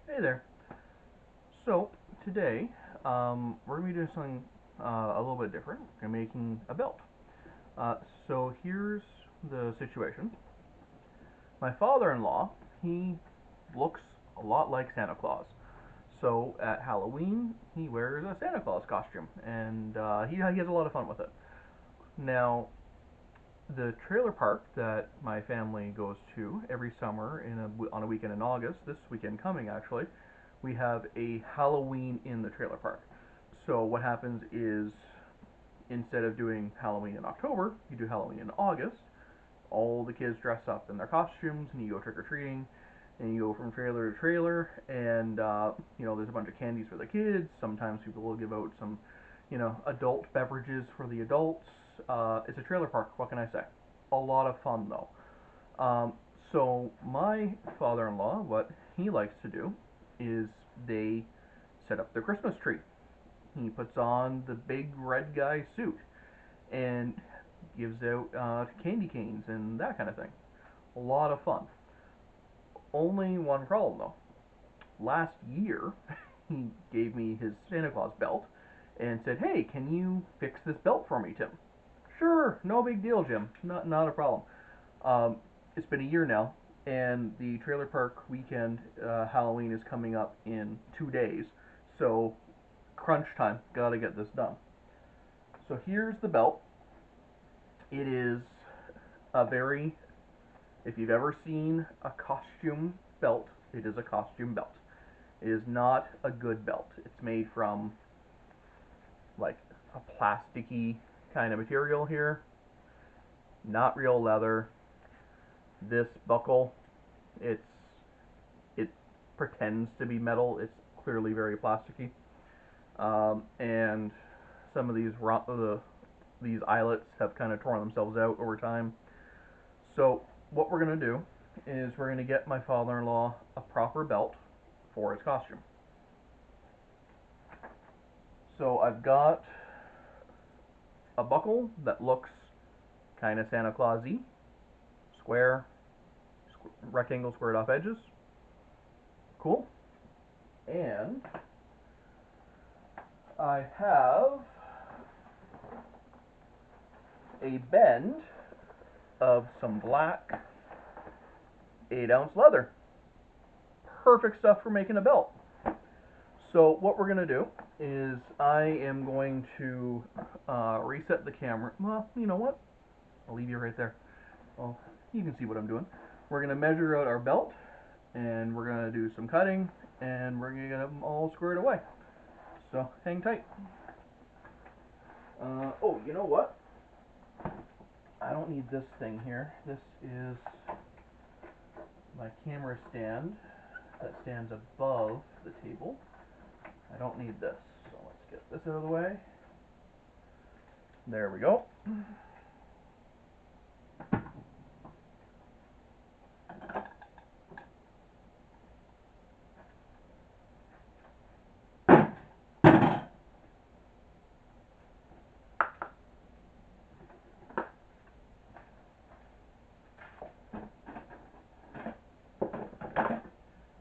Hey there. So today we're gonna be doing something a little bit different. We're making a belt. Uh, so here's the situation. My father-in-law, he looks a lot like Santa Claus. So at Halloween, he wears a Santa Claus costume, and he has a lot of fun with it. Now, the trailer park that my family goes to every summer on a weekend in August, this weekend coming actually, we have a Halloween in the trailer park. So what happens is instead of doing Halloween in October, you do Halloween in August. All the kids dress up in their costumes, and you go trick or treating, and you go from trailer to trailer, and there's a bunch of candies for the kids. Sometimes people will give out some, adult beverages for the adults. It's a trailer park. What can I say? A lot of fun though. Um, so my father-in-law, what he likes to do is they set up the Christmas tree. He puts on the big red guy suit and gives out candy canes and that kind of thing. A lot of fun. Only one problem though. Last year, he gave me his Santa Claus belt and said, "Hey, can you fix this belt for me, Tim?" Sure, no big deal, Jim. Not a problem. Um, it's been a year now, and the trailer park weekend Halloween is coming up in 2 days. So crunch time. Gotta get this done. So here's the belt. It is a very, if you've ever seen a costume belt, it is a costume belt. It is not a good belt. It's made from like a plasticky kind of material here, not real leather. This buckle, it's it pretends to be metal. It's clearly very plasticky, and some of these eyelets have kind of torn themselves out over time. So what we're gonna do is we're gonna get my father-in-law a proper belt for his costume. So I've got a buckle that looks kind of Santa Clausy, square, rectangle, squared off edges. Cool. And I have a bend of some black 8-ounce leather. Perfect stuff for making a belt. So what we're going to do is I am going to reset the camera. Well, you know what? I'll leave you right there. Well, you can see what I'm doing. We're going to measure out our belt, and we're going to do some cutting, and we're going to get them all squared away. So hang tight. Oh, you know what? I don't need this thing here. This is my camera stand that stands above the table. I don't need this. So let's get this out of the way. There we go.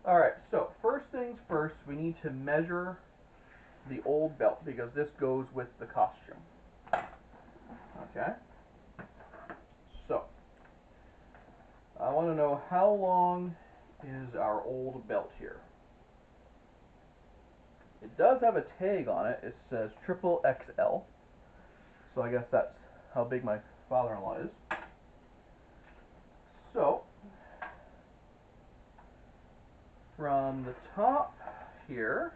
Alright, so first things first, we need to measure the old belt because this goes with the costume. Okay? So, I want to know how long is our old belt here. It does have a tag on it. It says triple XL. So I guess that's how big my father-in-law is. So, from the top here,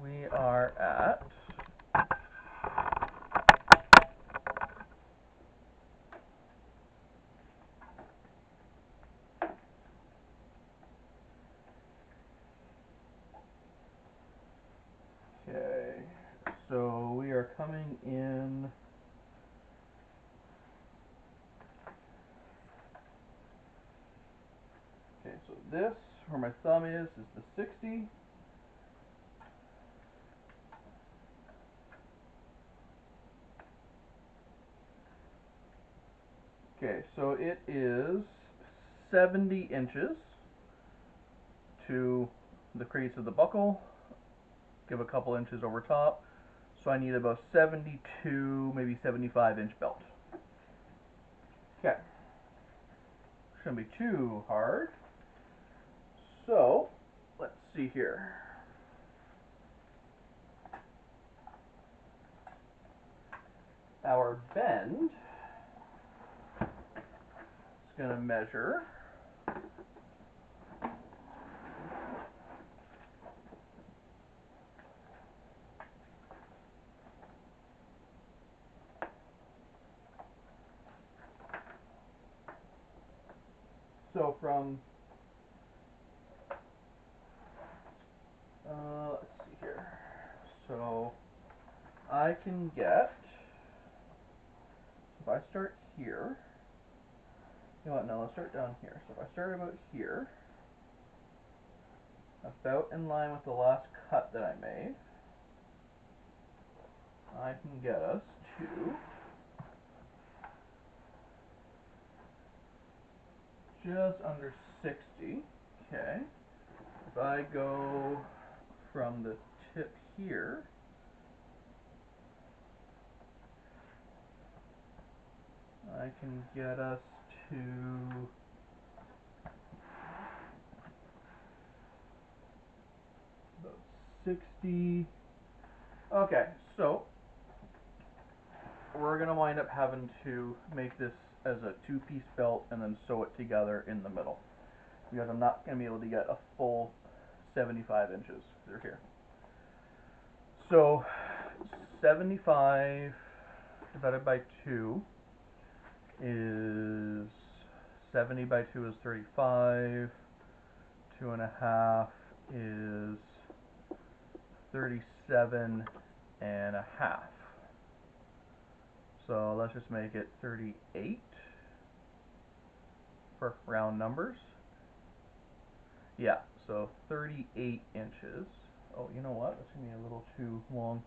we are at okay. So we are coming in. Okay, so this where my thumb is the 60. Okay, so it is 70 inches. to the crease of the buckle, give a couple inches over top. So I need about 72, maybe 75-inch belt. Okay. Shouldn't be too hard. So, let's see here. Our bend is going to measure so from let's see here. So I can get, if I start here, you know what, no, let's start down here. So if I start about here, about in line with the last cut that I made, I can get us to just under 60. Okay. If I go from the tip here, I can get us to about 60. Okay, so we're going to wind up having to make this as a two-piece belt and then sew it together in the middle, because I'm not going to be able to get a full 75 inches through here. So 75 divided by 2 is 70 by 2 is 35. 2.5 is 37 and a half. So let's just make it 38 for round numbers. Yeah, so 38 inches. Oh, you know what? That's going to be a little too long.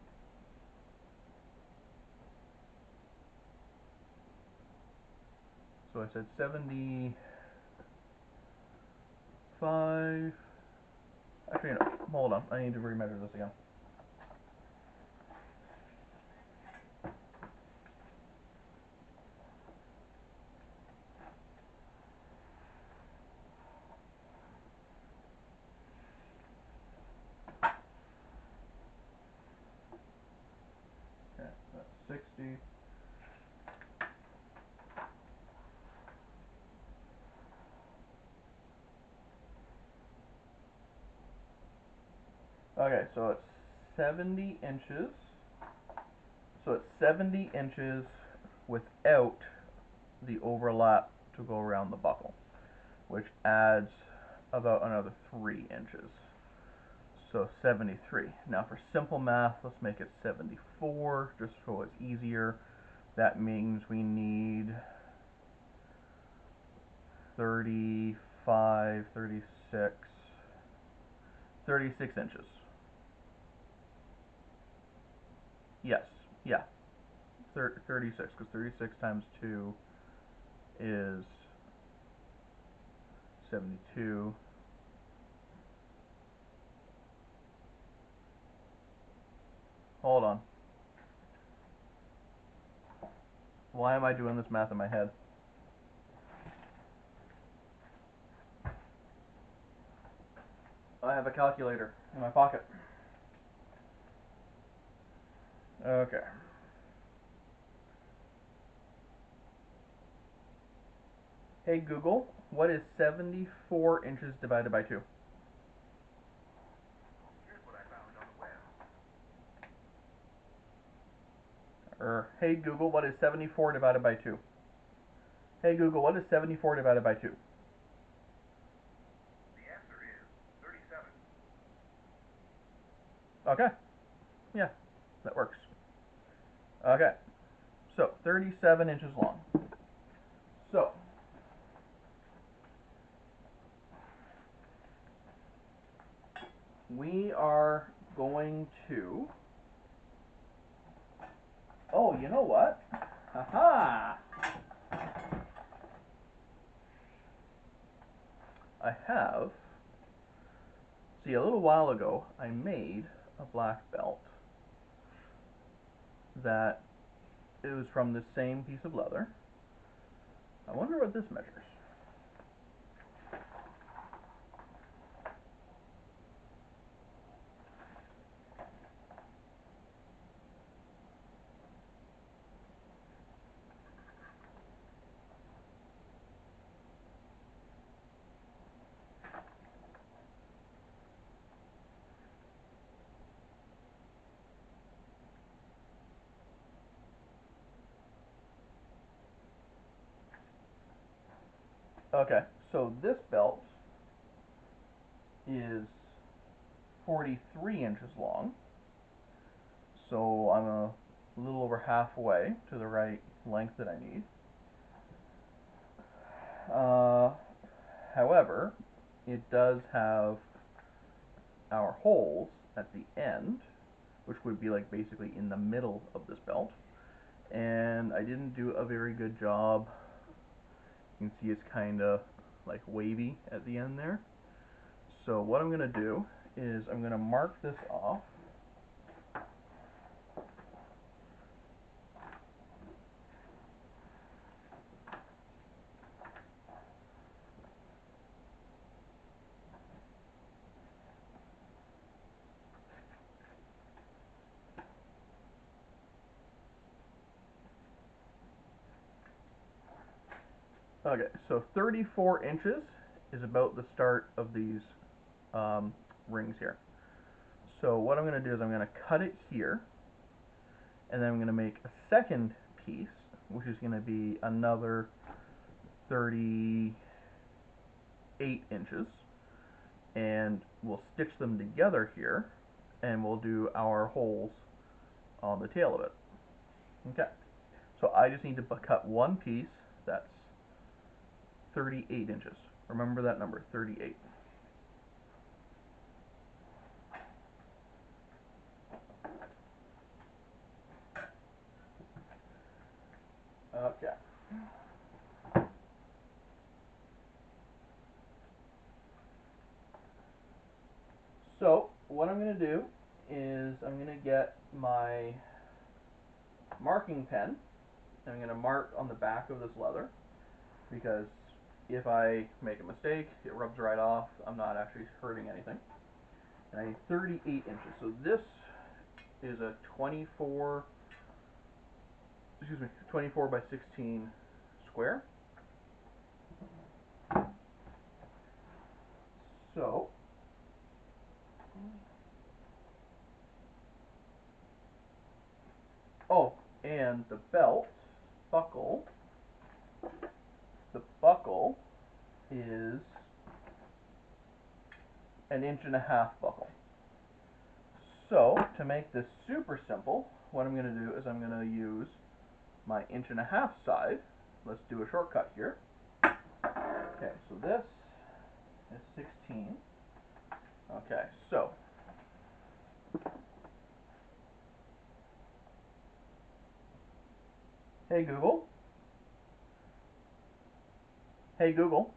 So I said 75. Actually, no, hold on. I need to remeasure this again. Okay, that's 60. Okay, so it's 70 inches. So it's 70 inches without the overlap to go around the buckle, which adds about another 3 inches. So 73. Now for simple math, let's make it 74, just so it's easier. That means we need 35, 36, 36 inches. Yes, yeah, 36, because 36 times 2 is 72. Hold on. Why am I doing this math in my head? I have a calculator in my pocket. Okay. Hey Google, what is 74 inches divided by 2? Here's what I found on the web. Hey Google, what is 74 divided by 2? Hey Google, what is 74 divided by 2? The answer is 37. Okay. Yeah, that works. Okay. So, 37 inches long. So, we are going to... Oh, you know what? Haha! I have See, a little while ago, I made a black belt that it was from the same piece of leather. I wonder what this measures. Okay, so this belt is 43 inches long. So I'm a little over halfway to the right length that I need. Uh, However, it does have our holes at the end, which would be like basically in the middle of this belt. And I didn't do a very good job. You can see it's kind of like wavy at the end there. So what I'm going to do is I'm going to mark this off. Okay, so 34 inches is about the start of these rings here. So what I'm going to do is I'm going to cut it here, and then I'm going to make a second piece, which is going to be another 38 inches, and we'll stitch them together here, and we'll do our holes on the tail of it. Okay, so I just need to cut one piece that's 38 inches. Remember that number, 38. Okay. So what I'm going to do is I'm going to get my marking pen, and I'm going to mark on the back of this leather, because if I make a mistake, it rubs right off. I'm not actually hurting anything. And I need 38 inches. So this is a 24 by 16 square. So oh, and the belt buckle, the buckle is an inch and a half buckle. So to make this super simple, what I'm going to do is I'm going to use my inch and a half side. Let's do a shortcut here. Okay, so this is 16. Okay, so hey Google, hey Google,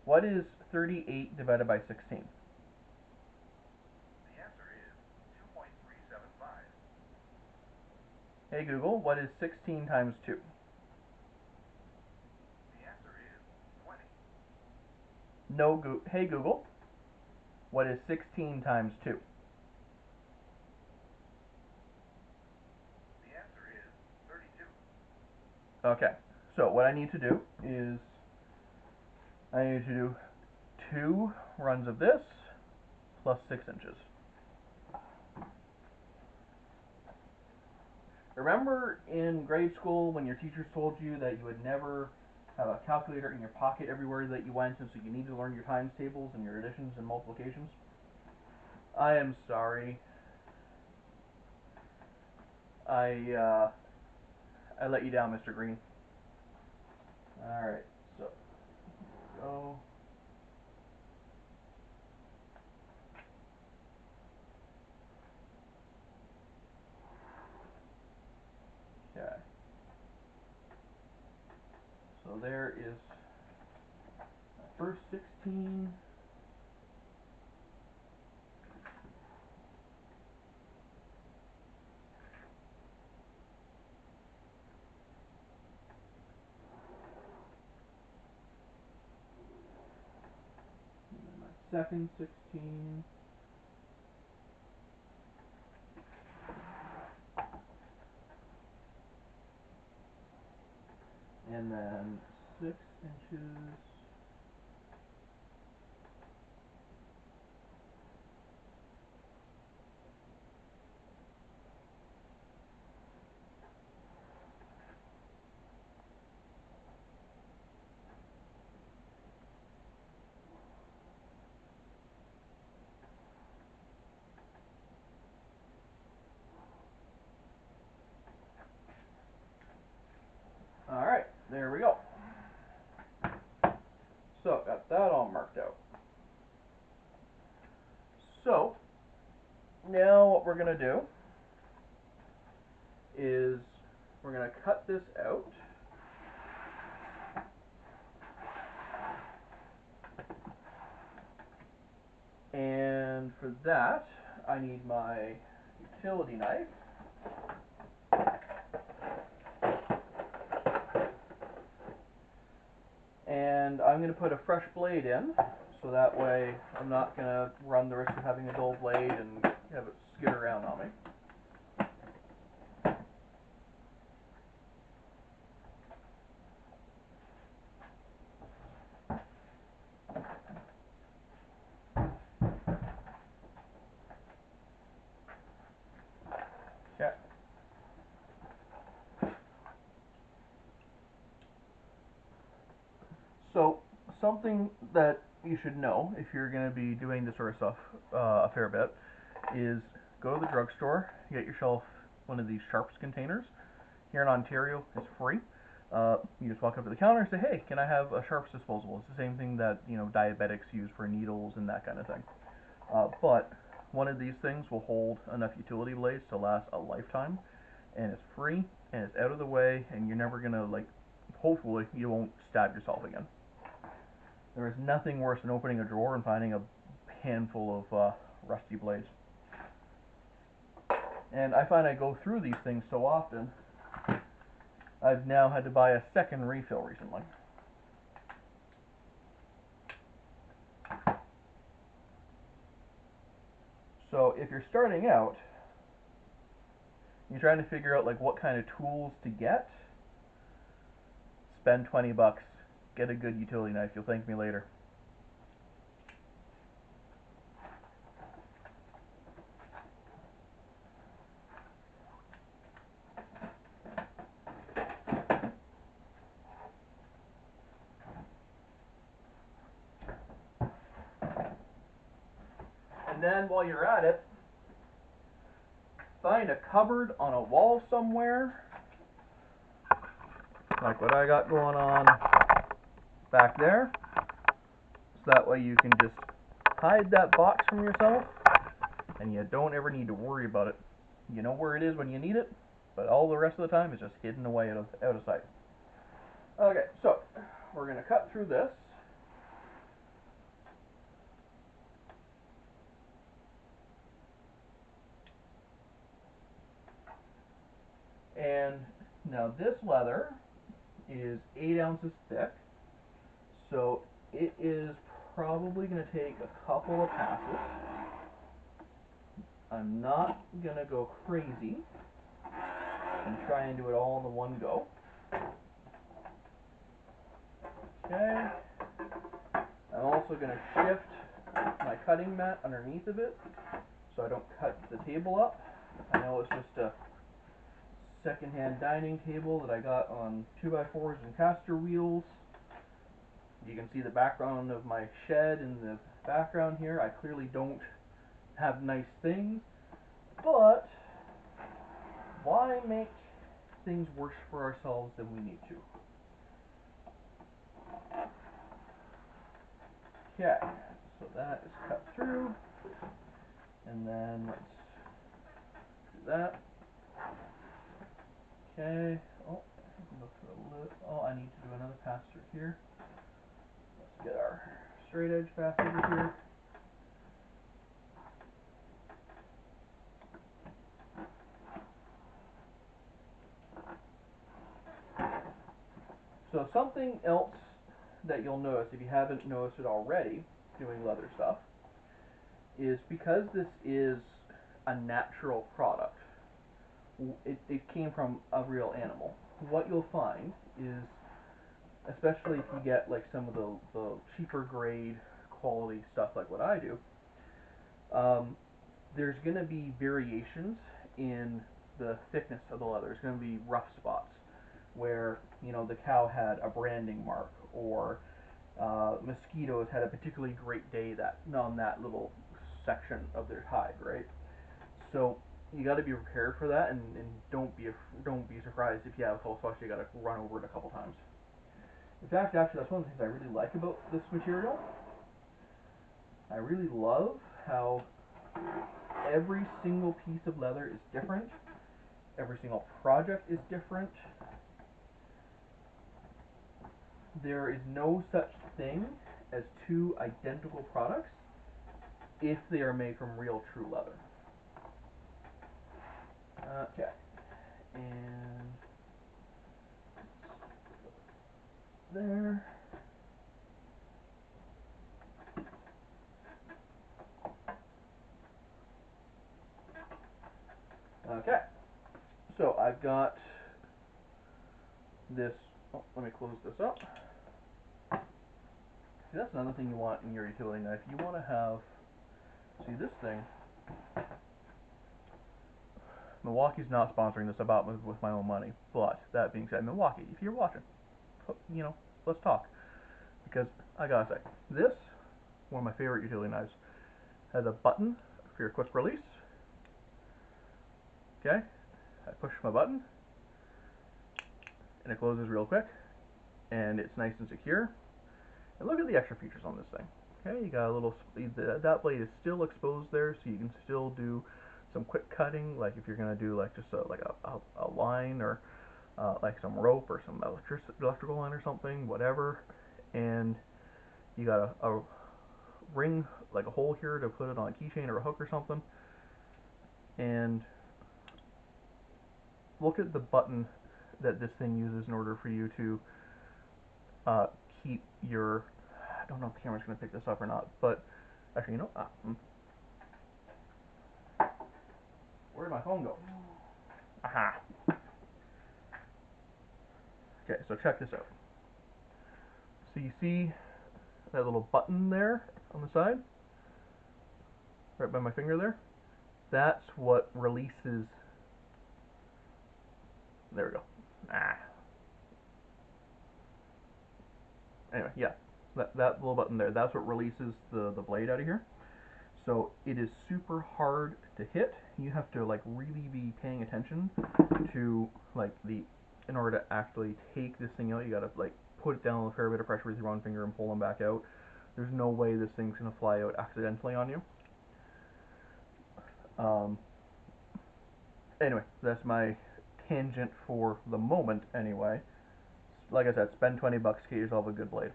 what is 38 divided by 16? The answer is 2.375. Hey Google, what is 16 times 2? The answer is 20. No, hey Google, what is 16 times 2? The answer is 32. Okay, so what I need to do is I need to do 2 runs of this plus 6 inches. Remember in grade school when your teachers told you that you would never have a calculator in your pocket everywhere that you went, and so you need to learn your times tables and your additions and multiplications? I am sorry. I I let you down, Mr. Green. All right, so go. Okay. So there is my first 16. second 16. And then 6 inches. Alright, there we go. So, got that all marked out. So, now what we're going to do is we're going to cut this out. And for that, I need my utility knife. And I'm going to put a fresh blade in, so that way I'm not going to run the risk of having a dull blade and have it skid around on me. Okay. So, something that you should know if you're going to be doing this sort of stuff a fair bit is go to the drugstore, get yourself one of these sharps containers. Here in Ontario, it's free. You just walk up to the counter and say, "Hey, can I have a sharps disposable?" It's the same thing that diabetics use for needles and that kind of thing. But one of these things will hold enough utility blades to last a lifetime, and it's free and it's out of the way, and you're never gonna hopefully you won't stab yourself again. There is nothing worse than opening a drawer and finding a handful of rusty blades. And I find I go through these things so often, I've now had to buy a second refill recently. So if you're starting out, you're trying to figure out what kind of tools to get, spend 20 bucks, get a good utility knife, you'll thank me later. And then while you're at it, find a cupboard on a wall somewhere, like what I got going on back there, so that way you can just hide that box from yourself, and you don't ever need to worry about it. You know where it is when you need it, but all the rest of the time it's just hidden away out of sight. Okay, so we're going to cut through this. And now this leather is 8 ounces thick, so it is probably going to take a couple of passes. I'm not going to go crazy and try and do it all in the one go. Okay. I'm also going to shift my cutting mat underneath of it so I don't cut the table up. I know it's just a second-hand dining table that I got on 2x4s and caster wheels. You can see the background of my shed in the background here. I clearly don't have nice things, but why make things worse for ourselves than we need to? Okay, so that is cut through, and then let's do that. Okay, oh, I can go through a little, oh, I need to do another pass through here. Let's get our straight edge pass over here. So something else that you'll notice, if you haven't noticed it already, doing leather stuff, is because this is a natural product, it came from a real animal. What you'll find is, especially if you get like some of the cheaper grade quality stuff like what I do, um, there's going to be variations in the thickness of the leather. There's going to be rough spots where the cow had a branding mark, or mosquitoes had a particularly great day that on that little section of their hide, right? So you got to be prepared for that, and don't be surprised if you have a full spot. You got to run over it a couple times. In fact, actually, that's one of the things I really like about this material. I really love how every single piece of leather is different. Every single project is different. There is no such thing as two identical products if they are made from real true leather. Okay, and there. Okay, so I've got this. Oh, let me close this up. See, that's another thing you want in your utility knife. You want to have, see this thing. Milwaukee's not sponsoring this. I bought with my own money. But that being said, Milwaukee, if you're watching, let's talk, because I gotta say, this one of my favorite utility knives has a button for your quick release. Okay, I push my button, and it closes real quick, and it's nice and secure. And look at the extra features on this thing. Okay, you got a little, that blade is still exposed there, so you can still do some quick cutting, like if you're gonna do like just a line, or like some rope or some electrical line or something, whatever. And you got a ring, like a hole here to put it on a keychain or a hook or something. And look at the button that this thing uses in order for you to uh, keep your, I don't know if the camera's going to pick this up or not, but actually, where did my phone go? Aha. Okay, so check this out. So you see that little button there on the side, right by my finger there? That's what releases, there we go. Anyway, yeah, that little button there, that's what releases the blade out of here. So it is super hard to hit. You have to like really be paying attention to like in order to actually take this thing out, you gotta like put it down with a fair bit of pressure with your one finger and pull them back out. There's no way this thing's gonna fly out accidentally on you. Um, anyway, that's my tangent for the moment anyway. Like I said, spend 20 bucks, get yourself a good blade.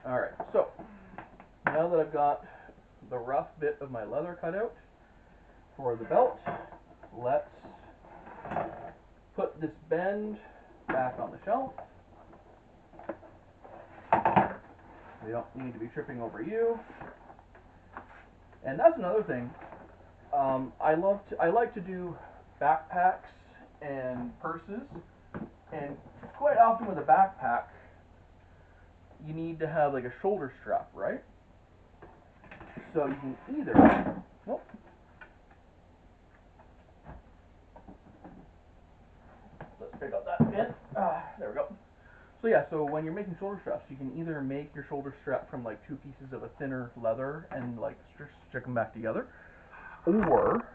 Alright, so now that I've got the rough bit of my leather cut out for the belt, let's put this bend back on the shelf. We don't need to be tripping over you. And that's another thing. I like to do backpacks and purses, and quite often with a backpack, you need to have like a shoulder strap, right? So you can either, oh, let's pick up that pin. There we go. So yeah, so when you're making shoulder straps, you can either make your shoulder strap from like two pieces of a thinner leather and like stick them back together, or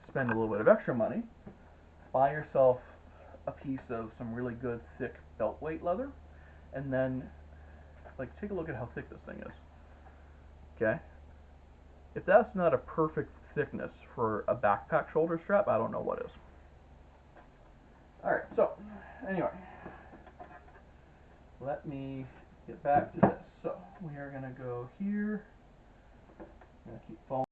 spend a little bit of extra money, buy yourself a piece of some really good thick belt weight leather, and then like take a look at how thick this thing is. Okay, if that's not a perfect thickness for a backpack shoulder strap, I don't know what is. All right, so anyway, let me get back to this. So we are gonna go here. I'm gonna keep following.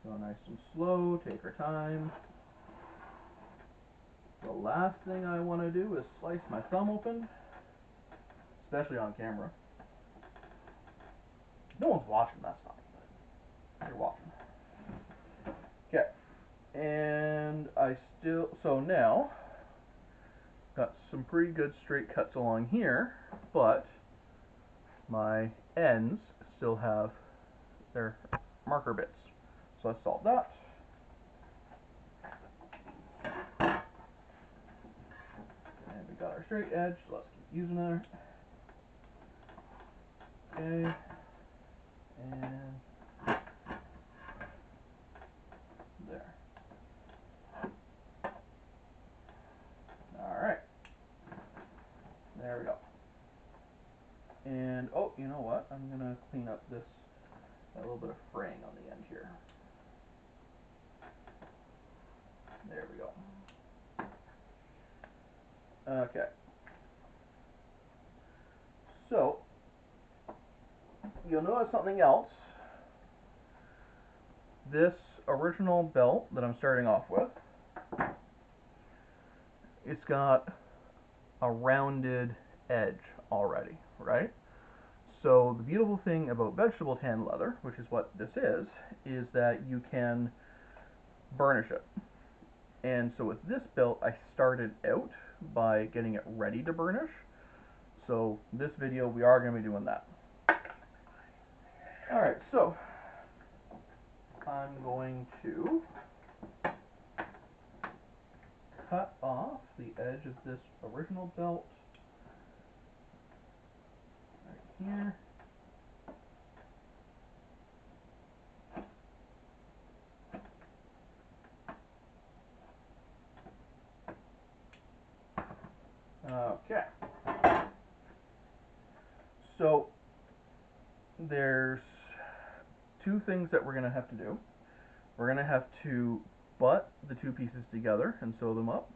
Go nice and slow, take our time. The last thing I want to do is slice my thumb open. especially on camera. No one's watching, that's fine. But you're watching. Okay, and so now, got some pretty good straight cuts along here, but my ends still have their marker bits. So let's solve that. And we got our straight edge, so let's keep using it. Okay, and there. Alright, there we go. And, oh, you know what? I'm going to clean up a little bit of fraying on the end here. There we go. Okay. So, you'll notice something else. This original belt that I'm starting off with, it's got a rounded edge already, right? So the beautiful thing about vegetable tan leather, which is what this is that you can burnish it. And so with this belt, I started out by getting it ready to burnish. So this video, we are going to be doing that. Alright, so I'm going to cut off the edge of this original belt right here. Okay. So there's two things that we're going to have to do. We're going to have to butt the two pieces together and sew them up.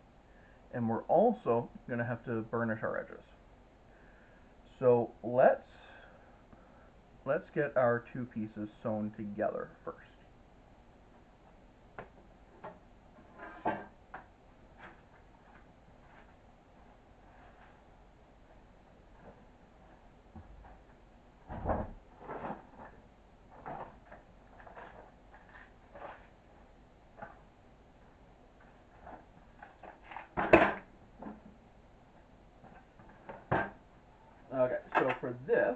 And we're also going to have to burnish our edges. So let's get our two pieces sewn together first. Okay, so for this,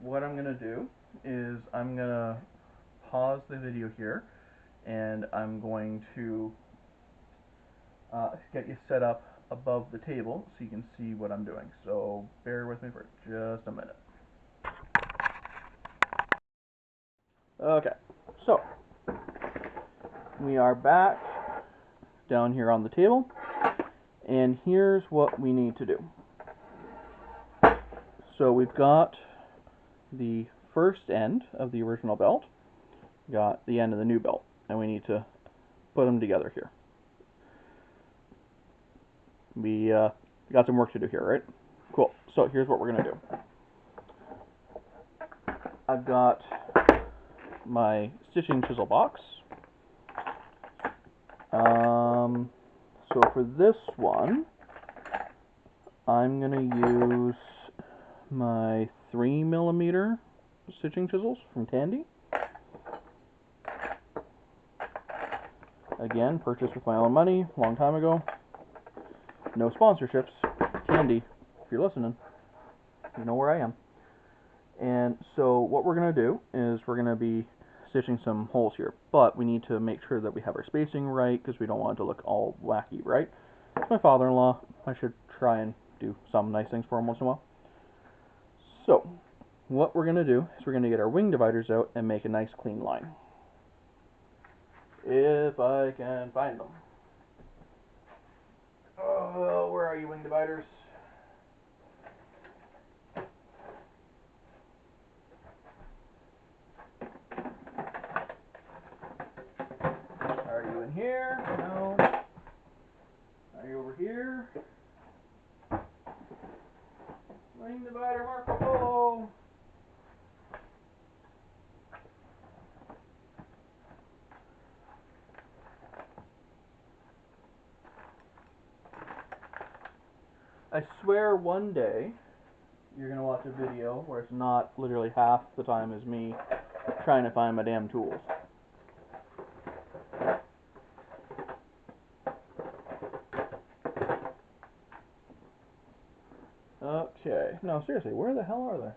what I'm going to do is I'm going to pause the video here, and I'm going to get you set up above the table so you can see what I'm doing. So bear with me for just a minute. Okay, so we are back down here on the table, and here's what we need to do. So we've got the first end of the original belt, got the end of the new belt, and we need to put them together here. We got some work to do here, right? Cool. So here's what we're going to do. I've got my stitching chisel box. So for this one, I'm going to use my 3mm stitching chisels from Tandy. Again, purchased with my own money a long time ago. No sponsorships. Tandy, if you're listening, you know where I am. And so what we're going to do is we're going to be stitching some holes here, but we need to make sure that we have our spacing right because we don't want it to look all wacky, right? It's my father-in-law. I should try and do some nice things for him once in a while. So what we're going to do is we're going to get our wing dividers out and make a nice clean line. If I can find them. Oh, where are you, wing dividers? Are you in here? No. Are you over here? Wing divider Marco Polo. I swear one day you're gonna watch a video where it's not literally half the time as me trying to find my damn tools. Okay. No, seriously, where the hell are they?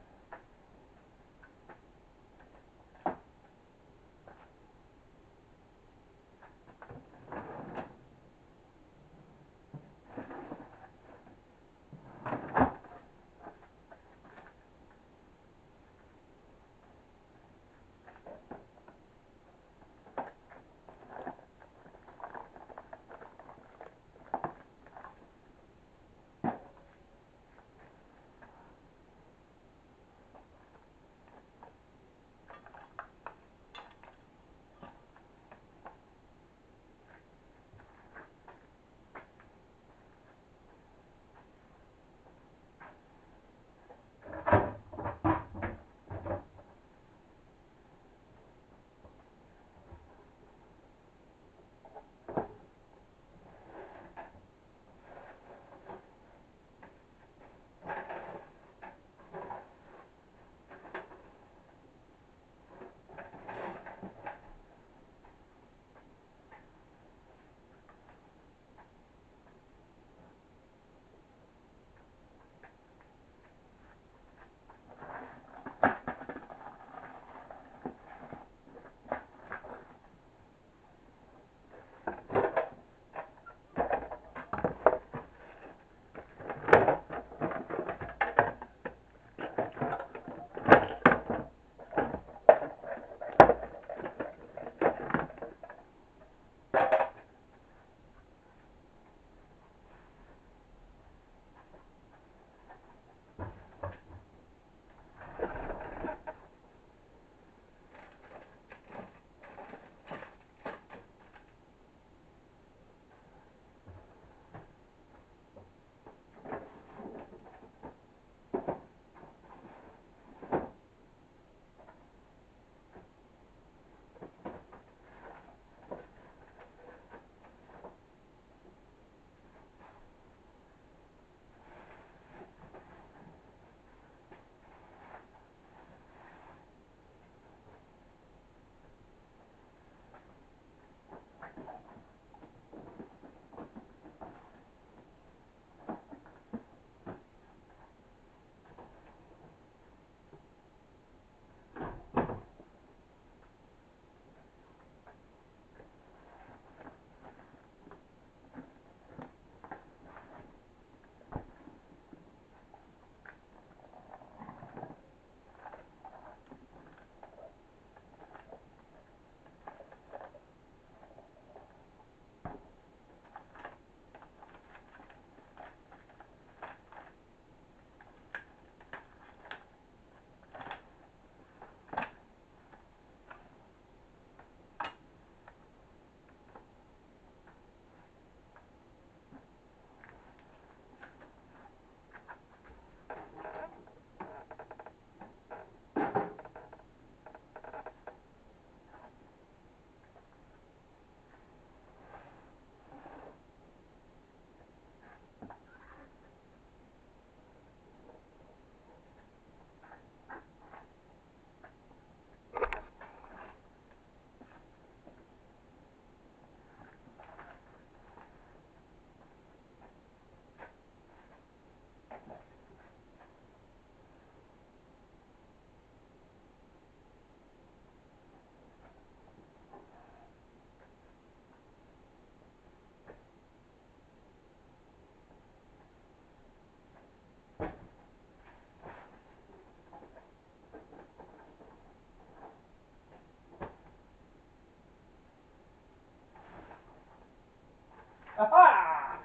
Aha!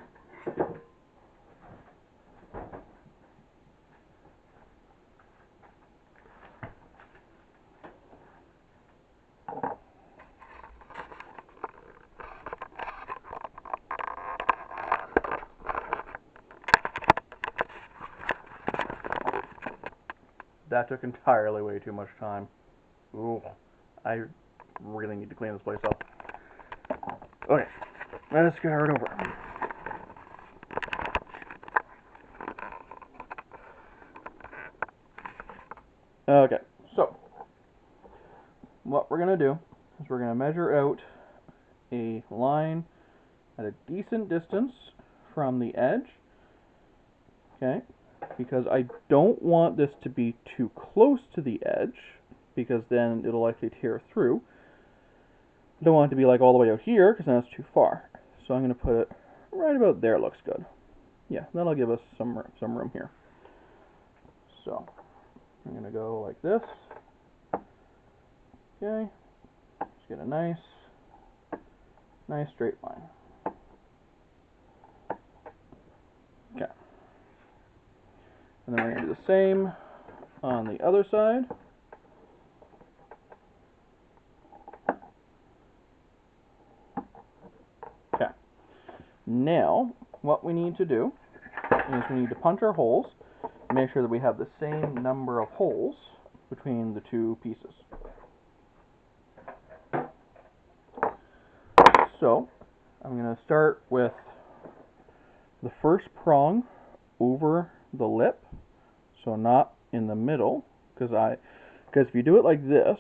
That took entirely way too much time. Ooh, I really need to clean this place up. Okay, let's get right over. Okay, so what we're going to do is we're going to measure out a line at a decent distance from the edge, okay? Because I don't want this to be too close to the edge, because then it'll likely tear through. I don't want it to be like all the way out here, because then it's too far. So I'm going to put it right about there. Looks good. Yeah, that'll give us some room here. So I'm going to go like this. Okay, just get a nice straight line. Okay, and then we're going to do the same on the other side. Okay, now what we need to do is we need to punch our holes and make sure that we have the same number of holes between the two pieces. So I'm going to start with the first prong over the lip, so not in the middle, because if you do it like this,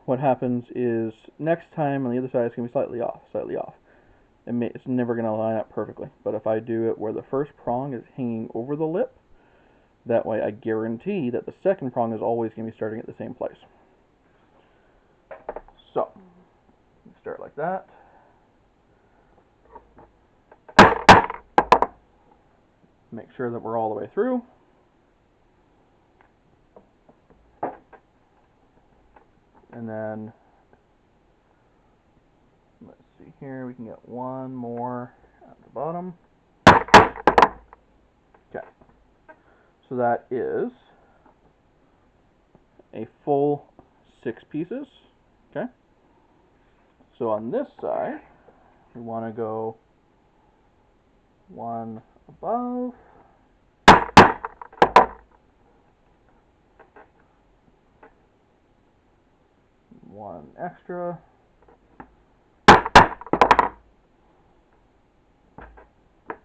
what happens is next time on the other side it's going to be slightly off. It's never going to line up perfectly. But if I do it where the first prong is hanging over the lip, that way I guarantee that the second prong is always going to be starting at the same place. So start like that. Make sure that we're all the way through. And then, let's see here, we can get one more at the bottom. Okay. So that is a full 6 pieces. Okay. So on this side, we want to go one above, one extra,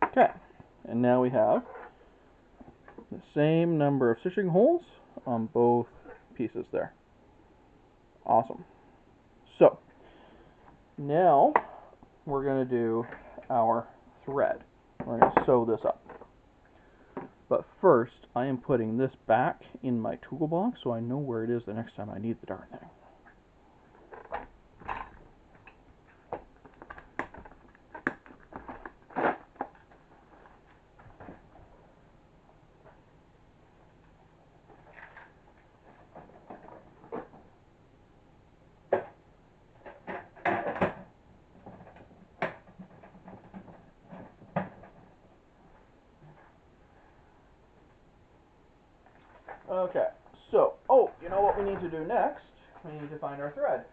okay, and now we have the same number of stitching holes on both pieces there. Awesome. So now we're going to do our thread. We're going to sew this up. But first, I am putting this back in my toolbox so I know where it is the next time I need the darn thing. Okay, so, you know what we need to do next? We need to find our thread.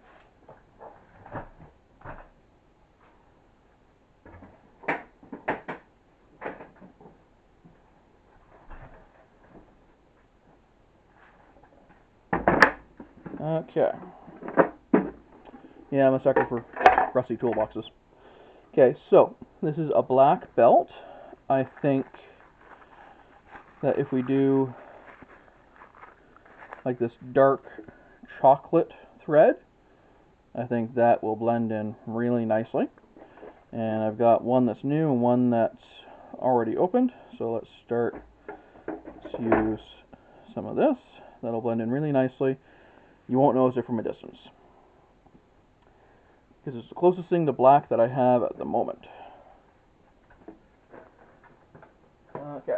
Okay. Yeah, I'm a sucker for rusty toolboxes. Okay, so this is a black belt. I think that if we do like this dark chocolate thread, I think that will blend in really nicely. And I've got one that's new and one that's already opened. So let's use some of this. That'll blend in really nicely. You won't notice it from a distance, because it's the closest thing to black that I have at the moment. Okay.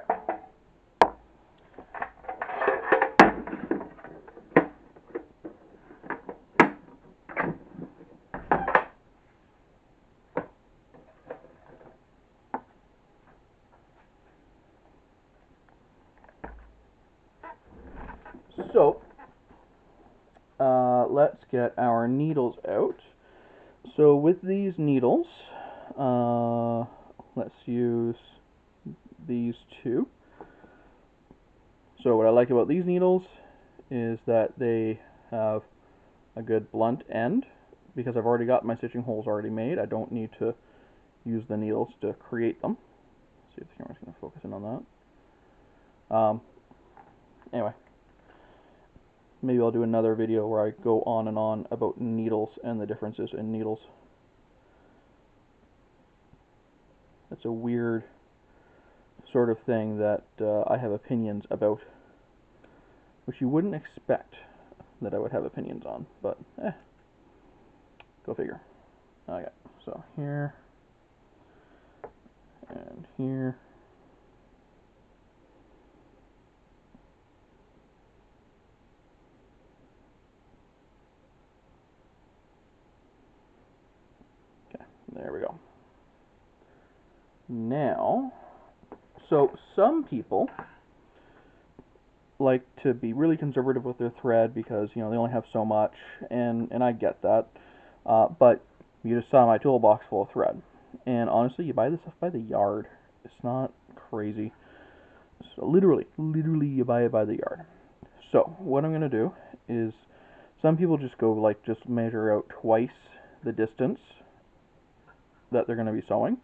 So, let's get our needles out. So with these needles, let's use these two. So what I like about these needles is that they have a good blunt end, because I've already got my stitching holes already made. I don't need to use the needles to create them. Let's see if the camera's going to focus in on that. Anyway, maybe I'll do another video where I go on and on about needles and the differences in needles. That's a weird sort of thing that I have opinions about, which you wouldn't expect that I would have opinions on, but go figure. Okay, so here and here. Okay, there we go. Now, so some people like to be really conservative with their thread because, you know, they only have so much, and I get that. But you just saw my toolbox full of thread, and honestly, you buy this stuff by the yard. It's not crazy. So literally, you buy it by the yard. So what I'm gonna do is, some people just go like just measure out twice the distance that they're gonna be sewing.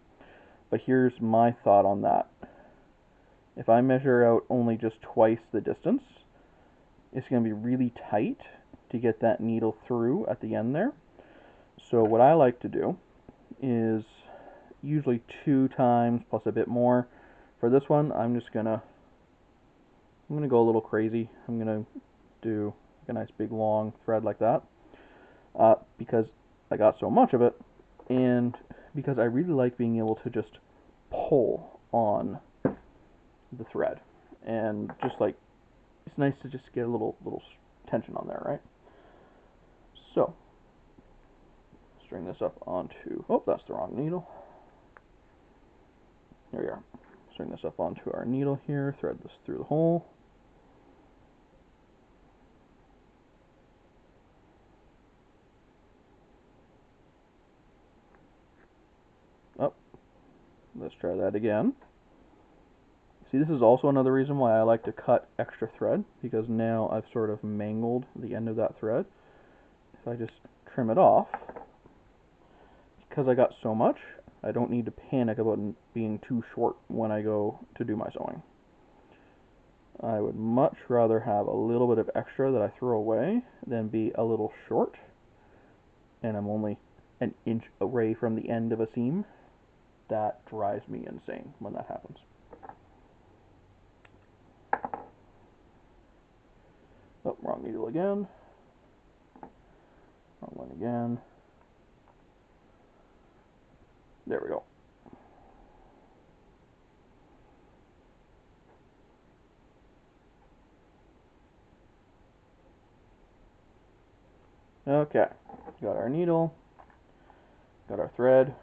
But here's my thought on that. If I measure out only just twice the distance, it's going to be really tight to get that needle through at the end there. So what I like to do is usually 2 times plus a bit more. For this one, I'm gonna go a little crazy. I'm gonna do a nice big long thread like that, because I got so much of it, and because I really like being able to just pull on the thread, and just like, it's nice to just get a little tension on there, right? So string this up onto, oh, that's the wrong needle. There we are. String this up onto our needle here, thread this through the hole. Oh, let's try that again. See, this is also another reason why I like to cut extra thread, because now I've sort of mangled the end of that thread. If I just trim it off, because I got so much, I don't need to panic about being too short when I go to do my sewing. I would much rather have a little bit of extra that I throw away than be a little short, and I'm only an inch away from the end of a seam. That drives me insane when that happens. Oh, wrong needle again. Wrong one again. There we go. Okay, got our needle, got our thread.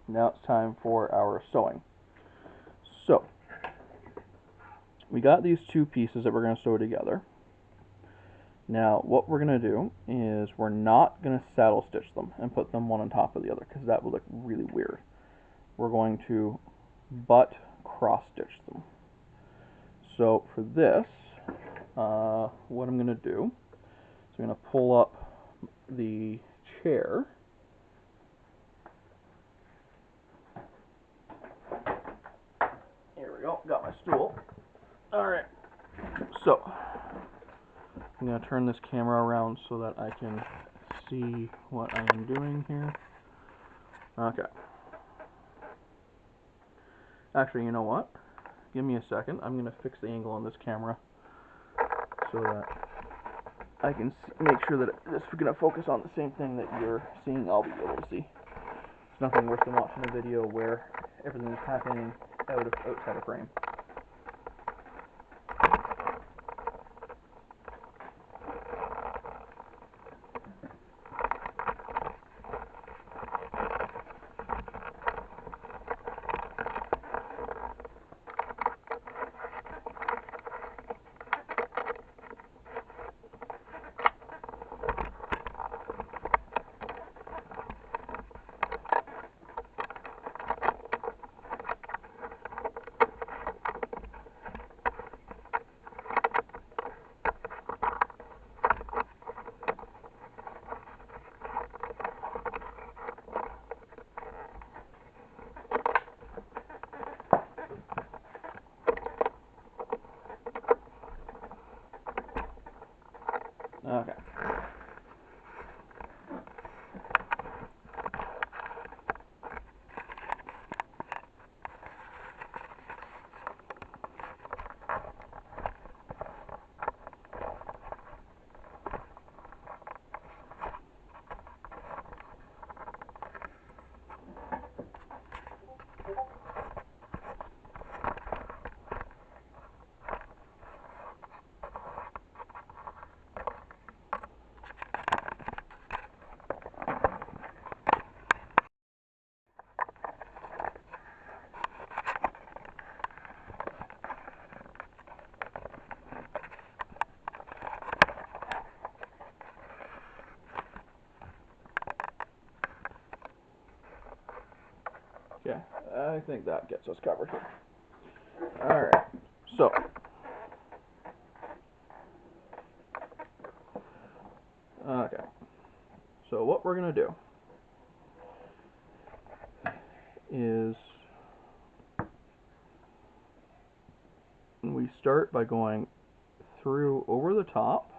Now it's time for our sewing. So, we got these 2 pieces that we're going to sew together. Now, what we're going to do is we're not going to saddle stitch them and put them one on top of the other, because that would look really weird. We're going to butt cross stitch them. So for this, what I'm going to do is I'm going to pull up the chair. Here we go, got my stool. Alright, so I'm going to turn this camera around so that I can see what I am doing here. Okay. Actually, you know what? Give me a second. I'm going to fix the angle on this camera so that I can make sure that this is going to focus on the same thing that you're seeing. I'll be able to see. It's nothing worse than watching a video where everything is happening outside of frame. I think that gets us covered here. Alright, so okay. So what we're gonna do is we start by going through over the top.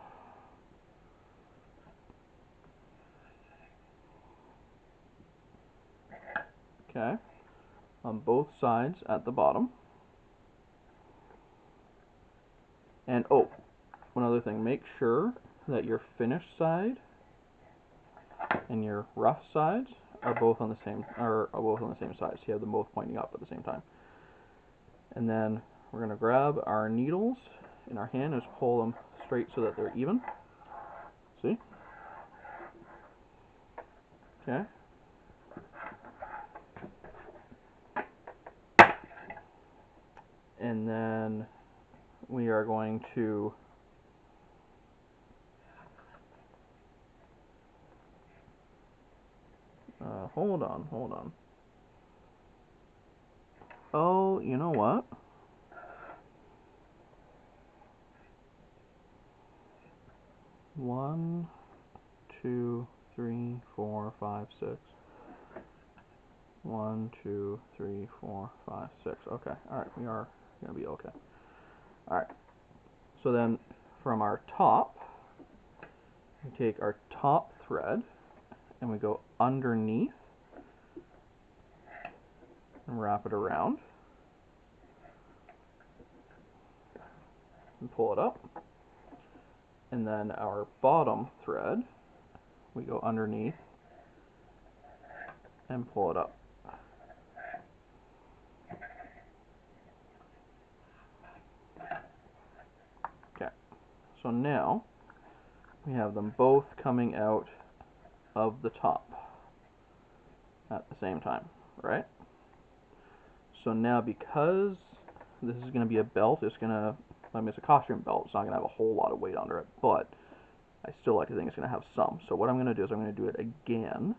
Okay, on both sides at the bottom. And oh, one other thing, make sure that your finished side and your rough sides are both on the same side. So you have them both pointing up at the same time. And then we're gonna grab our needles in our hand and just pull them straight so that they're even. See? Okay. And then we are going to hold on. Oh, you know what? One, two, three, four, five, six. 1, 2, 3, 4, 5, 6. Okay. Alright, we are going to be okay. Alright. So then from our top, we take our top thread and we go underneath and wrap it around and pull it up. And then our bottom thread, we go underneath and pull it up. Okay. So now we have them both coming out of the top at the same time, right? So now because this is going to be a belt, it's a costume belt, it's not going to have a whole lot of weight under it, but I still like to think it's going to have some. So what I'm going to do is I'm going to do it again,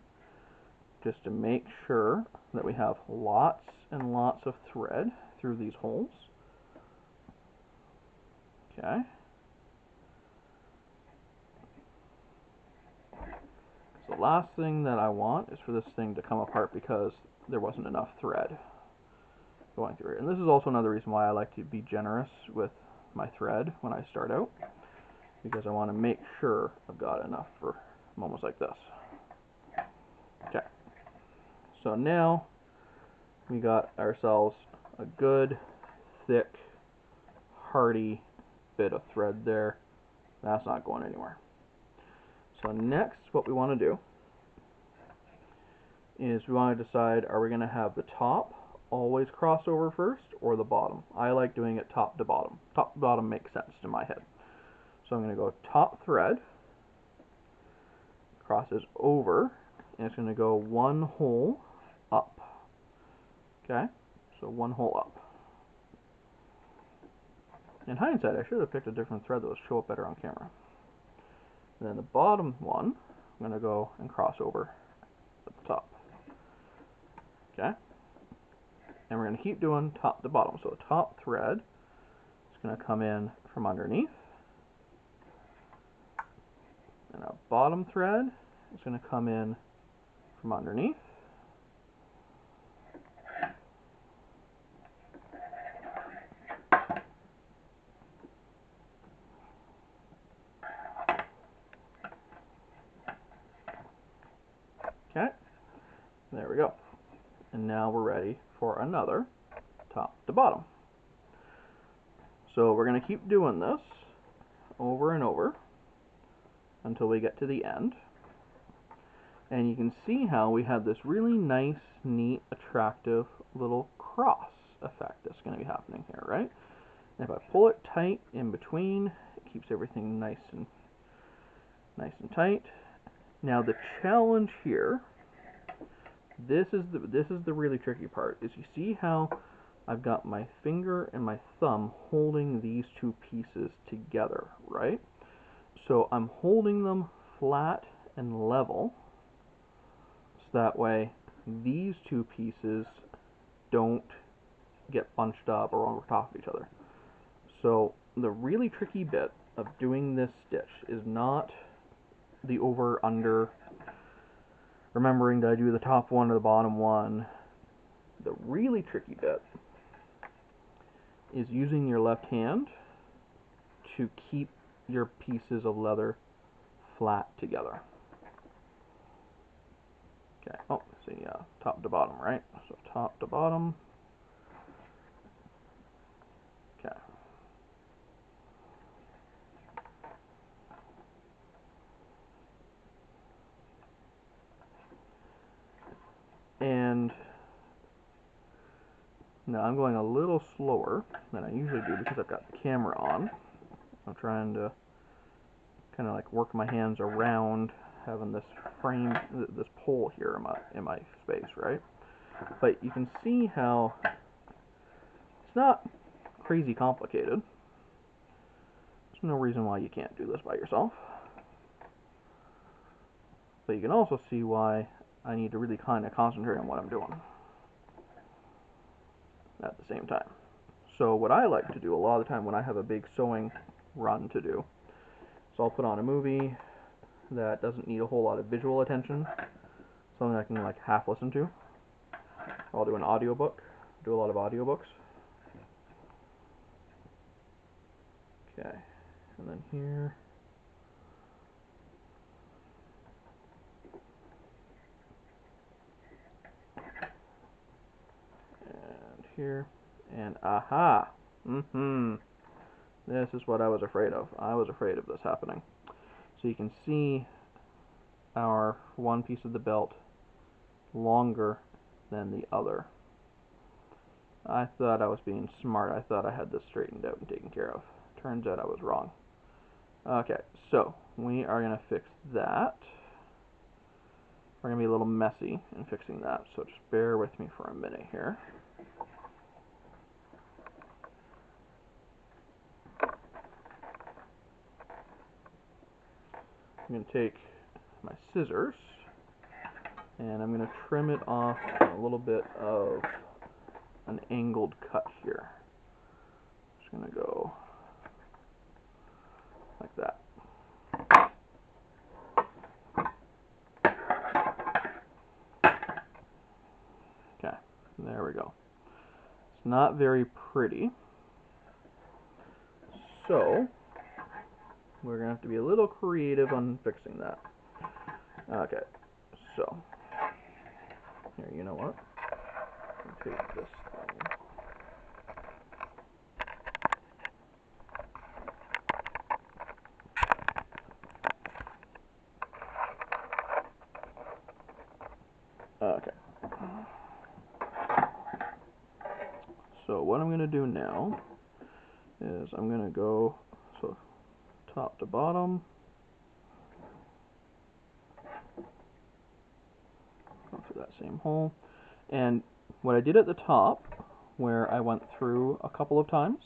just to make sure that we have lots and lots of thread through these holes. Okay. So the last thing that I want is for this thing to come apart because there wasn't enough thread going through it. And this is also another reason why I like to be generous with my thread when I start out, because I want to make sure I've got enough for moments like this. Okay, so now we got ourselves a good, thick, hearty bit of thread there. That's not going anywhere. So next, what we want to do is we want to decide, are we going to have the top always cross over first or the bottom? I like doing it top to bottom. Top to bottom makes sense in my head. So I'm going to go top thread, crosses over, and it's going to go one hole up. Okay, so one hole up. In hindsight, I should have picked a different thread that would show up better on camera. And then the bottom one, I'm going to go and cross over at the top. Okay, and we're going to keep doing top to bottom. So the top thread is going to come in from underneath, and our bottom thread is going to come in from underneath. Okay, there we go. And now we're ready for another top to bottom. So we're going to keep doing this over and over until we get to the end. And you can see how we have this really nice, neat, attractive little cross effect that's going to be happening here, right? And if I pull it tight in between, it keeps everything nice and tight. Now the challenge here, this is the really tricky part, is you see how I've got my finger and my thumb holding these two pieces together, right? So I'm holding them flat and level, so that way these two pieces don't get bunched up or over top of each other. So the really tricky bit of doing this stitch is not the over under, remembering that I do the top one or the bottom one. The really tricky bit is using your left hand to keep your pieces of leather flat together. Okay, oh, see, top to bottom, right? So top to bottom. Okay. And now I'm going a little slower than I usually do because I've got the camera on. I'm trying to kind of like work my hands around having this frame, this pole here in my space, right? But you can see how it's not crazy complicated. There's no reason why you can't do this by yourself. But you can also see why I need to really kind of concentrate on what I'm doing at the same time. So what I like to do a lot of the time when I have a big sewing run to do, so I'll put on a movie that doesn't need a whole lot of visual attention, something I can like half listen to. I'll do an audiobook, do a lot of audiobooks. Okay, and then here. And here. And aha! This is what I was afraid of. I was afraid of this happening. So you can see our one piece of the belt longer than the other. I thought I was being smart. I thought I had this straightened out and taken care of. Turns out I was wrong. Okay, so we are going to fix that. We're going to be a little messy in fixing that, so just bear with me for a minute here. I'm going to take my scissors and I'm going to trim it off a little bit of an angled cut here. Just going to go like that. Okay, there we go. It's not very pretty, so we're going to have to be a little creative on fixing that. Okay, so here, you know what? I'll take this thing. Okay. So what I'm going to do now is I'm going to go top to bottom. Go through that same hole. And what I did at the top, where I went through a couple of times,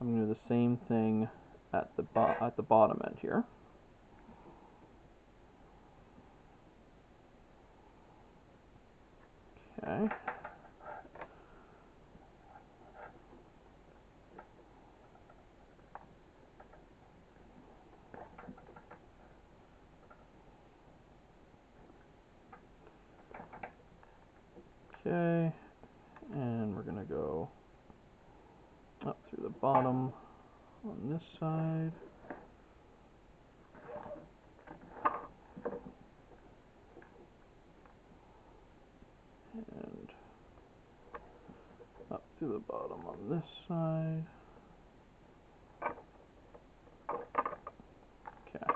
I'm going to do the same thing at the bottom end here. Okay. Okay, and we're going to go up through the bottom on this side. And up through the bottom on this side. Okay.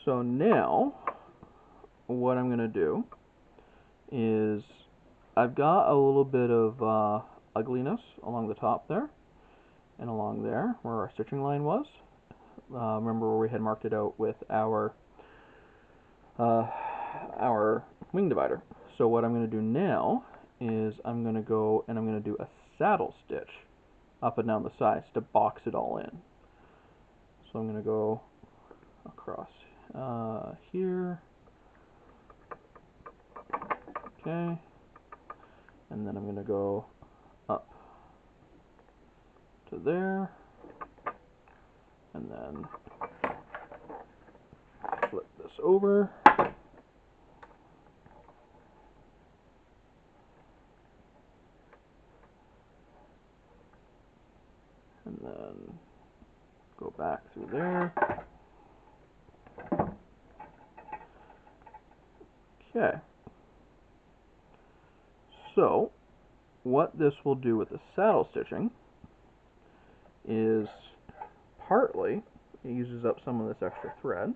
So now, what I'm going to do is I've got a little bit of ugliness along the top there and along there where our stitching line was. Remember where we had marked it out with our wing divider. So what I'm going to do now is I'm going to go and I'm going to do a saddle stitch up and down the sides to box it all in. So I'm going to go across here. Okay. And then I'm going to go up to there, and then flip this over. And then go back through there. Okay. So, what this will do with the saddle stitching is partly it uses up some of this extra thread,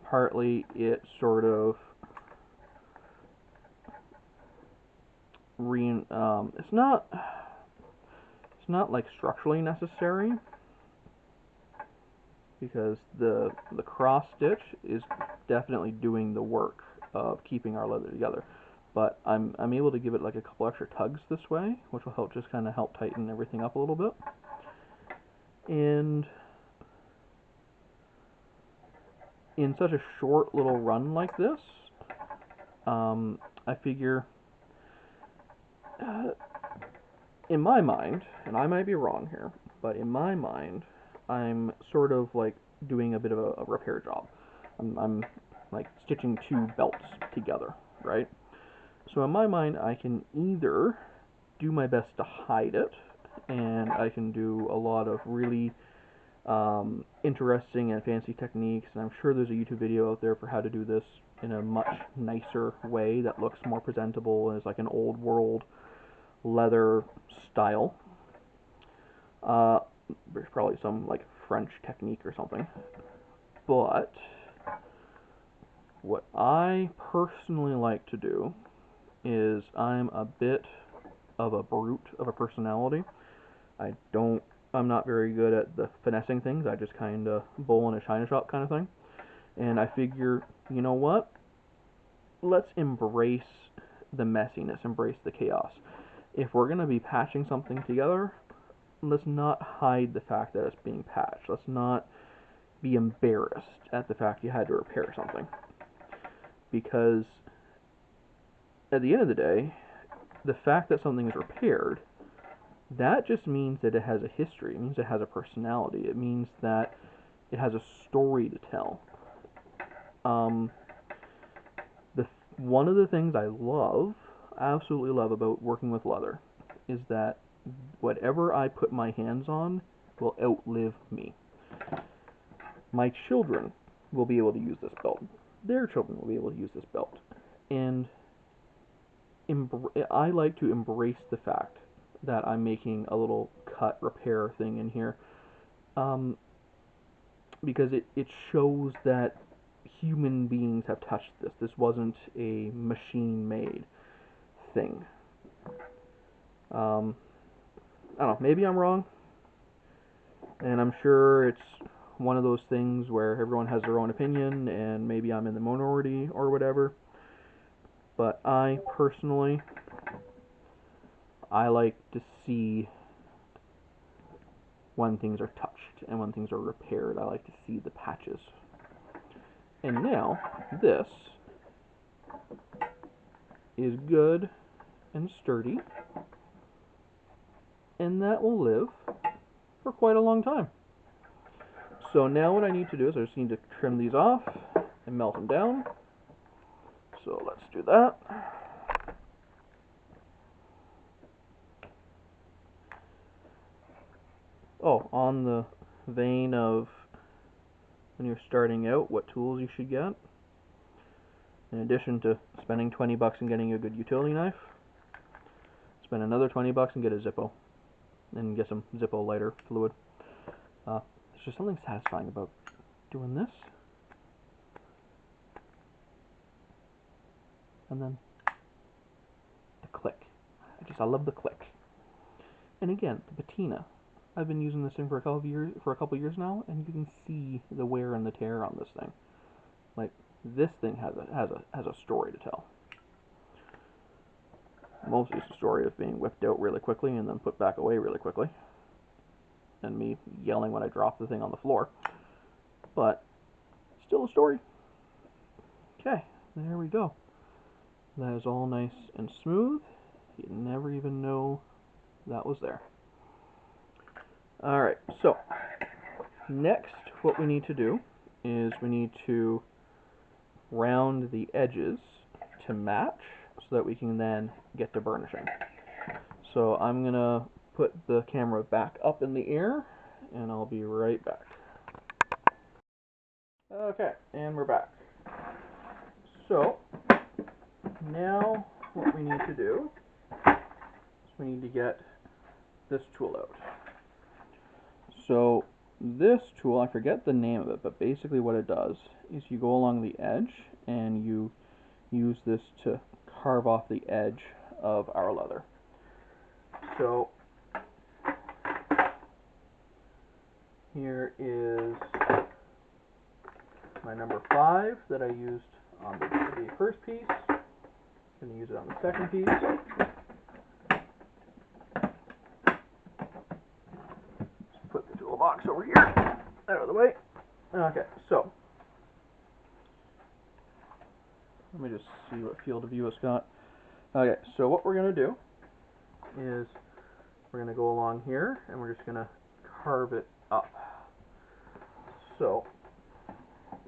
partly it sort of it's not like structurally necessary, because the cross stitch is definitely doing the work of keeping our leather together. But I'm able to give it like a couple extra tugs this way, which will help just kind of help tighten everything up a little bit. And in such a short little run like this, I figure, in my mind, and I might be wrong here, but in my mind, I'm sort of like doing a bit of a repair job. I'm like stitching two belts together, right? So in my mind, I can either do my best to hide it, and I can do a lot of really interesting and fancy techniques, and I'm sure there's a YouTube video out there for how to do this in a much nicer way that looks more presentable and is like an old world leather style. There's probably some like French technique or something. But what I personally like to do is I'm a bit of a brute of a personality. I'm not very good at the finessing things. I just kind of bull in a china shop kind of thing. And I figure, you know what? Let's embrace the messiness, embrace the chaos. If we're going to be patching something together, let's not hide the fact that it's being patched. Let's not be embarrassed at the fact you had to repair something. Because at the end of the day, the fact that something is repaired, that just means that it has a history. It means it has a personality. It means that it has a story to tell. One of the things I absolutely love about working with leather, is that whatever I put my hands on will outlive me. My children will be able to use this belt. Their children will be able to use this belt. And I like to embrace the fact that I'm making a little cut repair thing in here, because it shows that human beings have touched this. This wasn't a machine-made thing. I don't know, maybe I'm wrong, and I'm sure it's one of those things where everyone has their own opinion, and maybe I'm in the minority or whatever. But I personally, I like to see when things are touched and when things are repaired. I like to see the patches. And now, this is good and sturdy, and that will live for quite a long time. So now what I need to do is I just need to trim these off and melt them down. So let's do that. Oh, on the vein of when you're starting out, what tools you should get. In addition to spending 20 bucks and getting a good utility knife, spend another 20 bucks and get a Zippo, and get some Zippo lighter fluid. There's just something satisfying about doing this. And then the click. I love the click. And again, the patina. I've been using this thing for a couple years now, and you can see the wear and the tear on this thing. Like, this thing has a story to tell. Mostly it's a story of being whipped out really quickly and then put back away really quickly, and me yelling when I drop the thing on the floor. But still a story. Okay, there we go. That is all nice and smooth. You'd never even know that was there. Alright, so next what we need to do is we need to round the edges to match so that we can then get to burnishing. So I'm going to put the camera back up in the air and I'll be right back. Okay, and we're back. So now what we need to do is we need to get this tool out. So this tool, I forget the name of it, but basically what it does is you go along the edge and you use this to carve off the edge of our leather. So here is my number 5 that I used on the first piece. I'm going to use it on the second piece. Just put the toolbox over here, out of the way. Okay, so let me just see what field of view it's got. Okay, so what we're going to do is we're going to go along here and we're just going to carve it up. So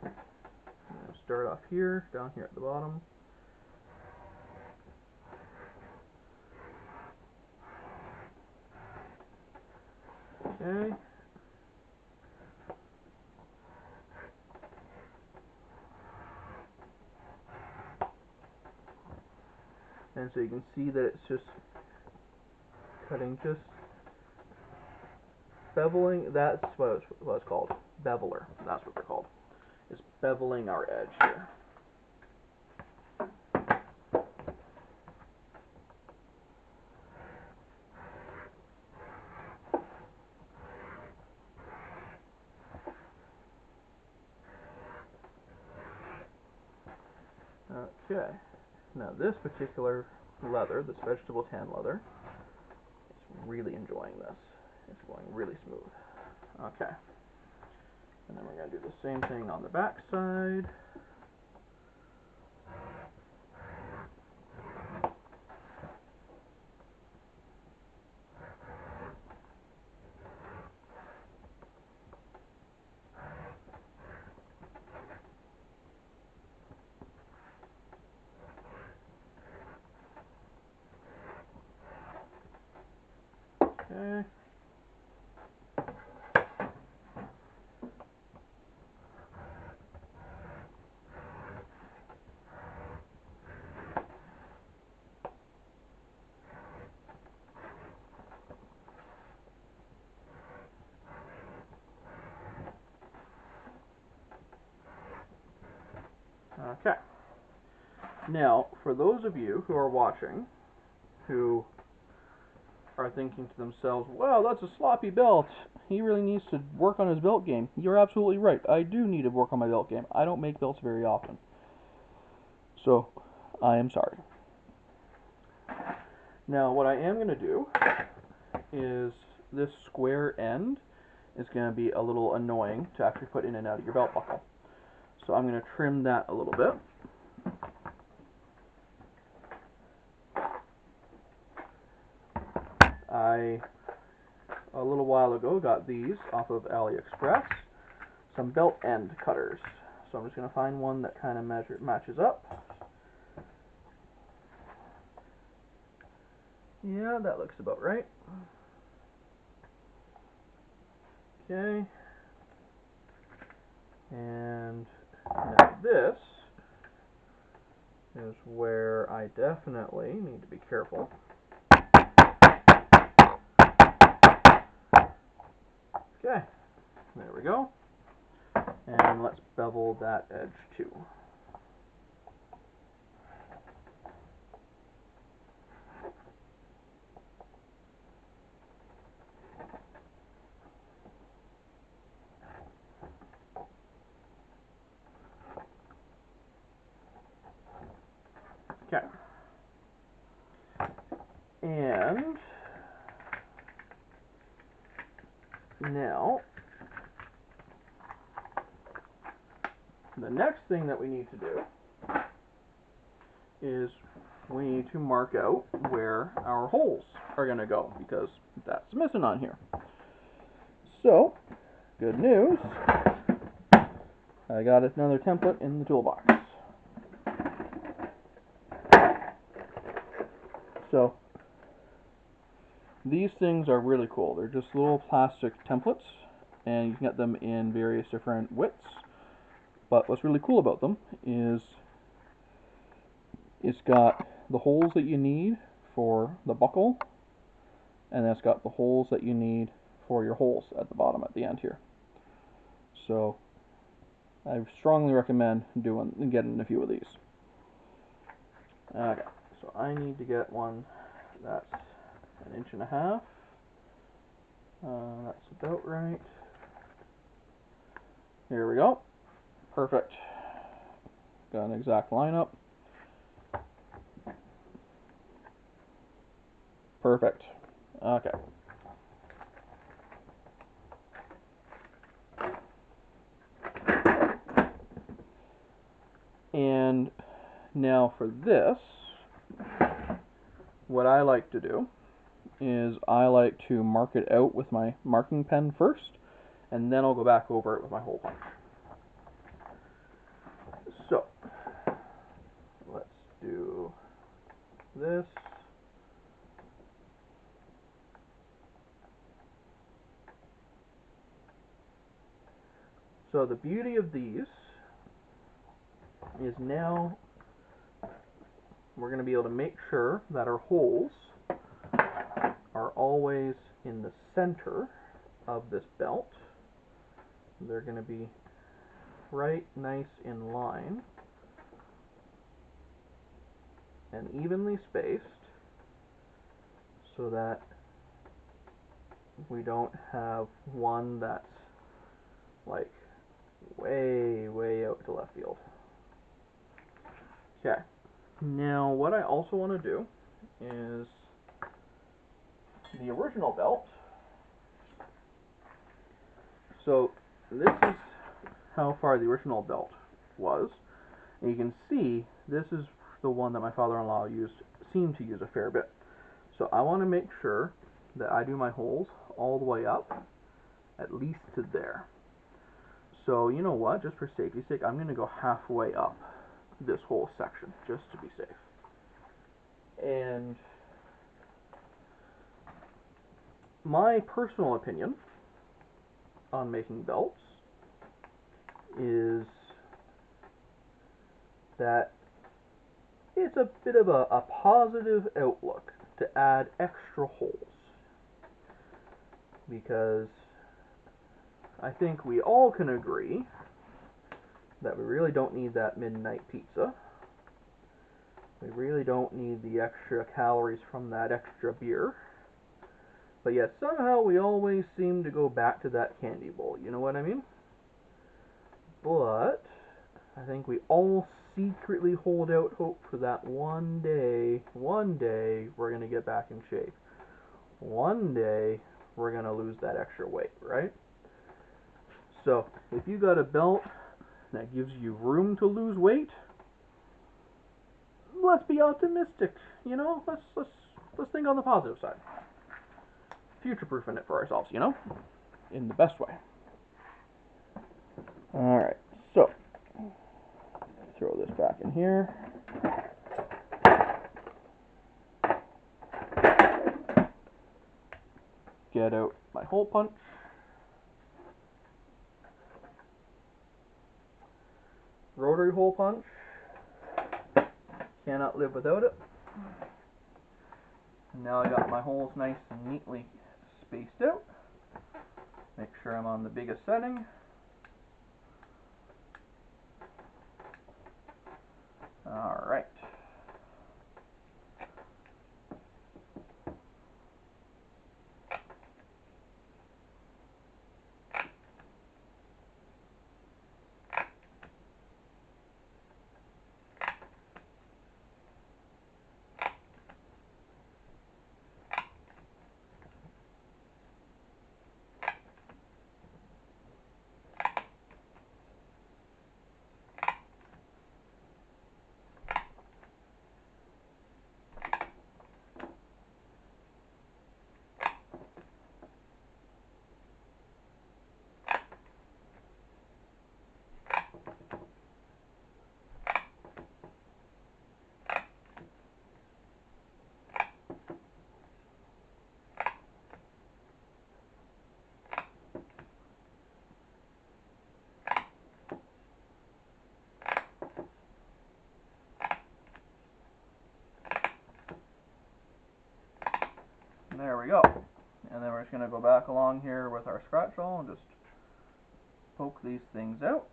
I'm going to start off here, down here at the bottom. Okay. And so you can see that it's just cutting, just beveling. That's what it's called. Beveler. That's what they're called. It's beveling our edge here. Okay. Now this particular leather, this vegetable tan leather, is really enjoying this. It's going really smooth. Okay. And then we're going to do the same thing on the back side. Okay. Okay. Now, for those of you who are watching, who are thinking to themselves, well, that's a sloppy belt. He really needs to work on his belt game. You're absolutely right. I do need to work on my belt game. I don't make belts very often. So, I am sorry. Now, what I am going to do is this square end is going to be a little annoying to actually put in and out of your belt buckle. So I'm going to trim that a little bit. I, a little while ago, got these off of AliExpress, some belt end cutters. So I'm just going to find one that kind of matches up. Yeah, that looks about right. Okay. And now this is where I definitely need to be careful. Okay, there we go. And let's bevel that edge too. Okay. And now, the next thing that we need to do is we need to mark out where our holes are going to go, because that's missing on here. So, good news, I got another template in the toolbox. So, these things are really cool. They're just little plastic templates, and you can get them in various different widths. But what's really cool about them is it's got the holes that you need for the buckle, and it's got the holes that you need for your holes at the bottom at the end here. So I strongly recommend getting a few of these. Okay, so I need to get one that's 1.5 inches. That's about right. Here we go. Perfect. Got an exact lineup. Perfect. Okay. And now for this, what I like to do is I like to mark it out with my marking pen first, and then I'll go back over it with my hole punch. So, let's do this. So the beauty of these is now we're going to be able to make sure that our holes are always in the center of this belt. They're going to be right nice in line and evenly spaced, so that we don't have one that's like way out to left field. Okay, now what I also want to do is the original belt. So this is how far the original belt was, and you can see this is the one that my father-in-law seemed to use a fair bit. So I want to make sure that I do my holes all the way up, at least to there. So you know what, just for safety's sake, I'm going to go halfway up this whole section, just to be safe. And my personal opinion on making belts is that it's a bit of a positive outlook to add extra holes, because I think we all can agree that we really don't need that midnight pizza. We really don't need the extra calories from that extra beer. But yet somehow we always seem to go back to that candy bowl, you know what I mean? But I think we all secretly hold out hope for that one day we're going to get back in shape. One day we're going to lose that extra weight, right? So if you got a belt that gives you room to lose weight, let's be optimistic, you know? Let's think on the positive side. Future-proofing it for ourselves, you know? In the best way. Alright, so throw this back in here. Get out my hole punch. Rotary hole punch. Cannot live without it. And now I got my holes nice and neatly spaced out. Make sure I'm on the biggest setting. Alright. There we go. And then we're just going to go back along here with our scratch awl and just poke these things out.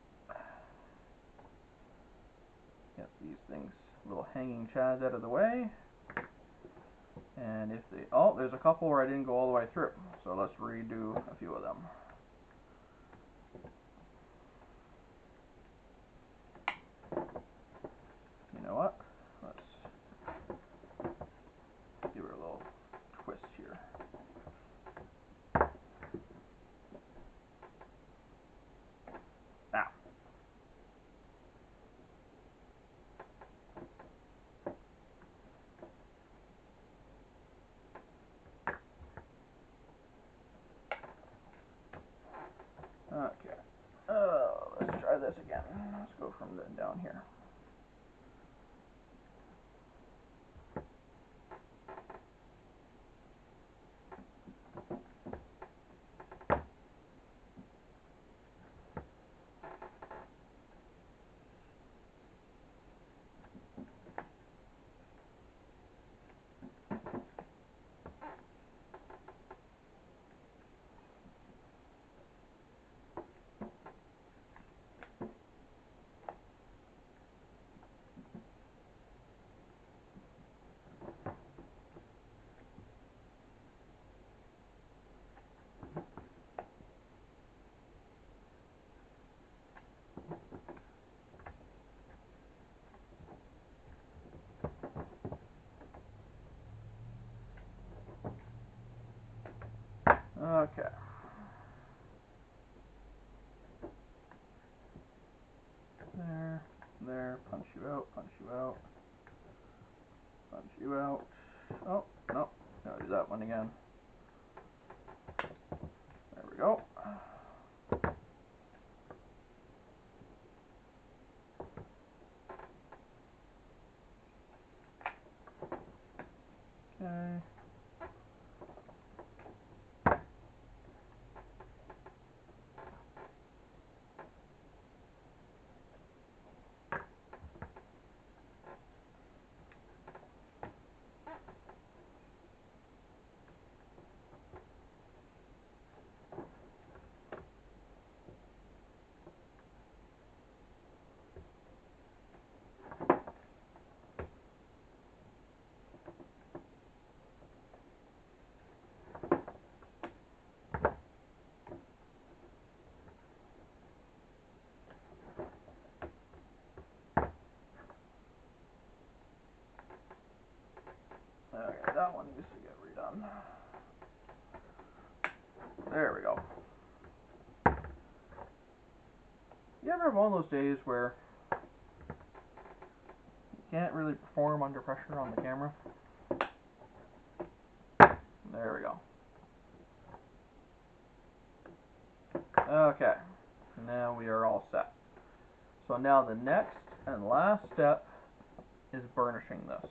Get these things, little hanging chads, out of the way. And if they, oh, there's a couple where I didn't go all the way through. So let's redo a few of them. You know what? Let's give her a little twist here. Ah. Okay. Let's try this again. Let's go from down here. Okay. There, punch you out, punch you out, punch you out. Oh, no, gotta do that one again. There we go. Okay. Okay, that one needs to get redone. There we go. You ever have one of those days where you can't really perform under pressure on the camera? There we go. Okay, now we are all set. So now the next and last step is burnishing this.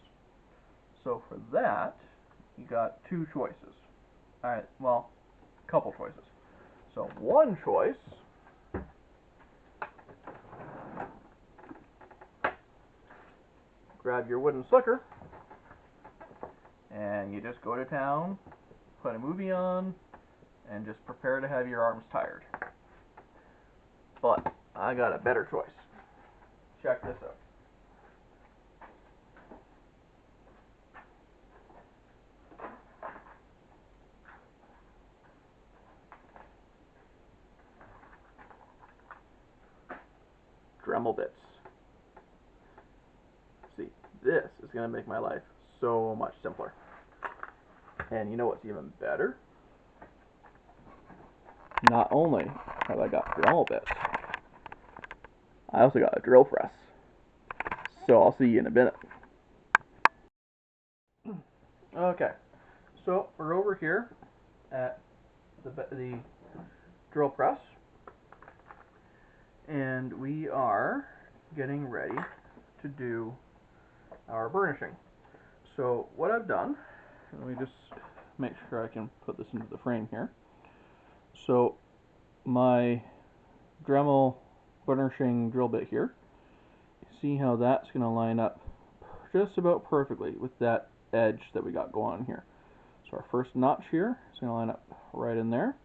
So for that, you got two choices. Alright, well, a couple choices. So one choice, grab your wooden slicker, and you just go to town, put a movie on, and just prepare to have your arms tired. But I got a better choice. Check this out. Dremel bits. See, this is going to make my life so much simpler. And you know what's even better? Not only have I got Dremel bits, I also got a drill press. So I'll see you in a minute. Okay, so we're over here at the drill press, and we are getting ready to do our burnishing. So what I've done, let me just make sure I can put this into the frame here. So my Dremel burnishing drill bit here, see how that's going to line up just about perfectly with that edge that we got going on here. So So our first notch here is going to line up right in there.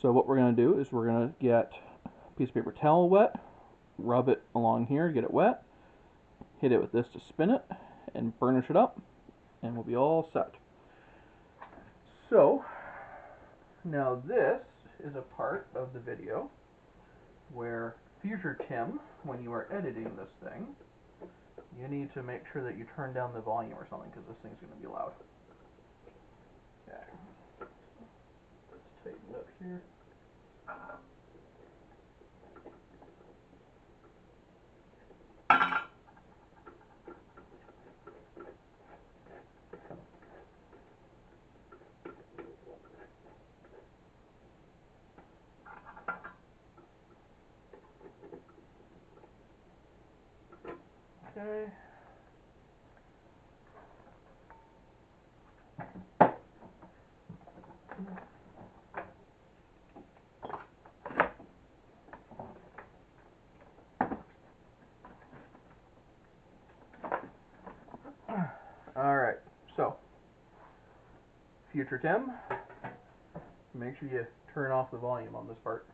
So what we're going to do is we're going to get a piece of paper towel wet, rub it along here, get it wet, hit it with this to spin it, and burnish it up, and we'll be all set. So now this is a part of the video where future Tim, when you are editing this thing, you need to make sure that you turn down the volume or something because this thing's going to be loud. Okay. Let's tighten up here. Okay. Alright, so, future Tim, make sure you turn off the volume on this part.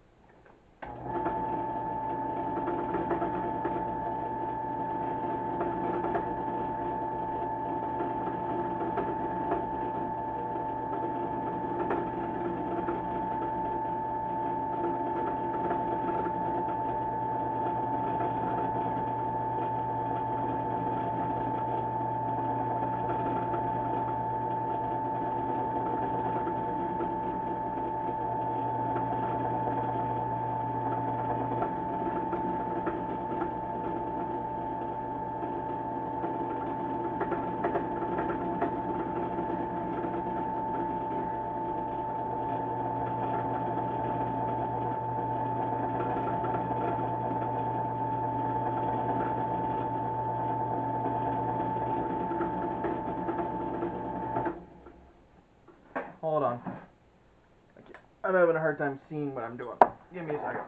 Hold on. I'm having a hard time seeing what I'm doing. Give me a second.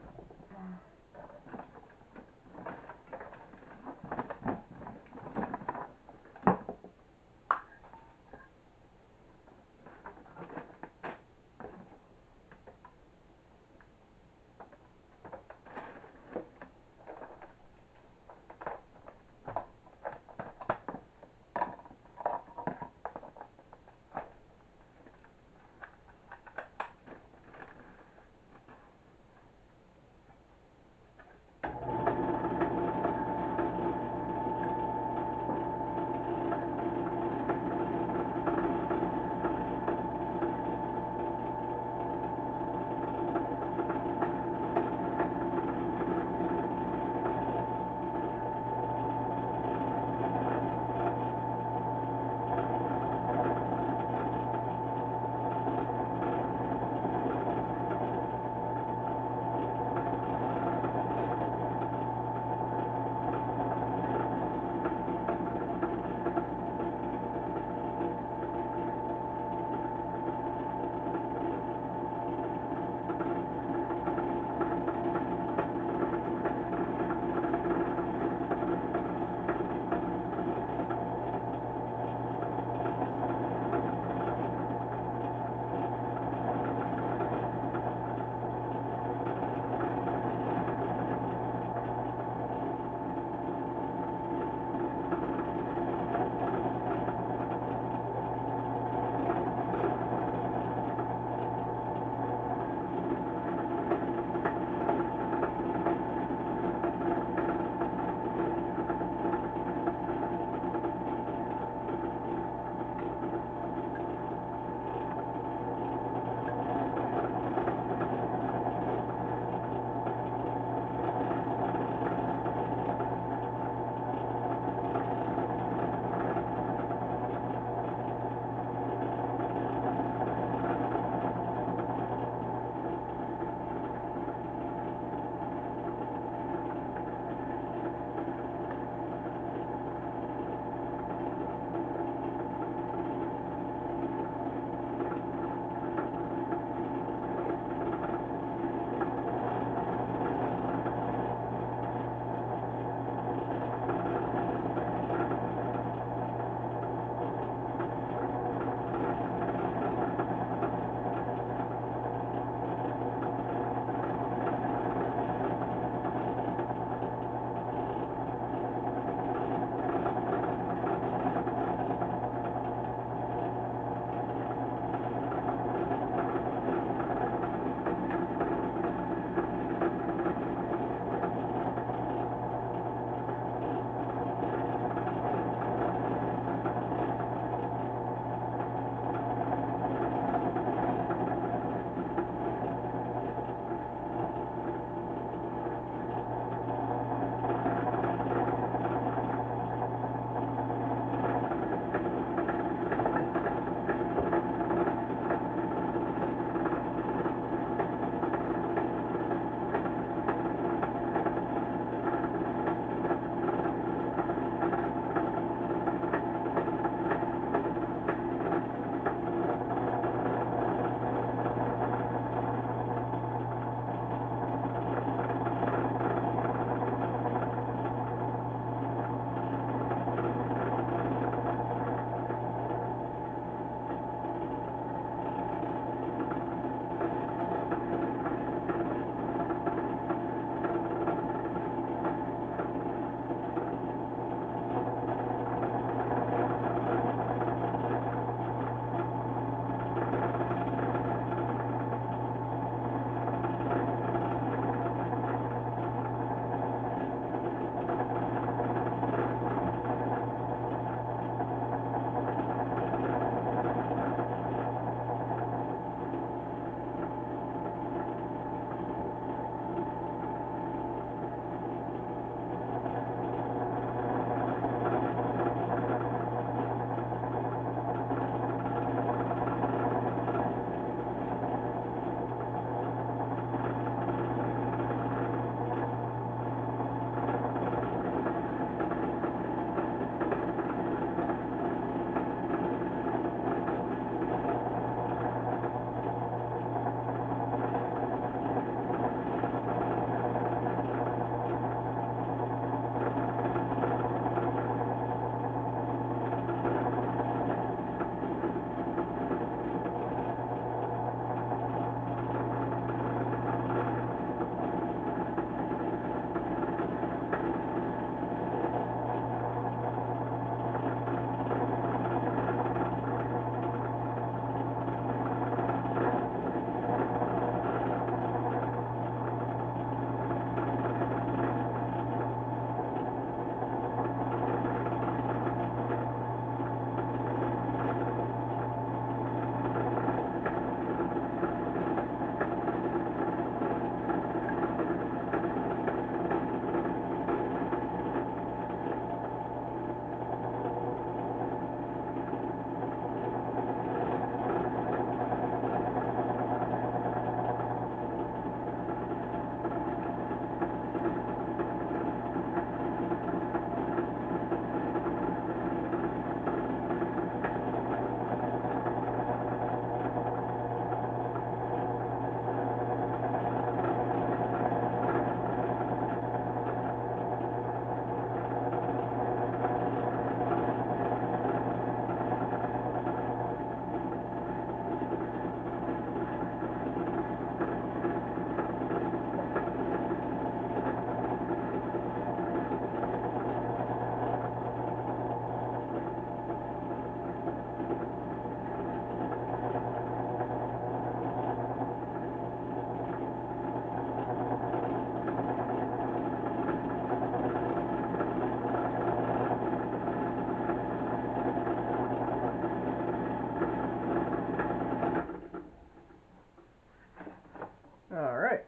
Alright.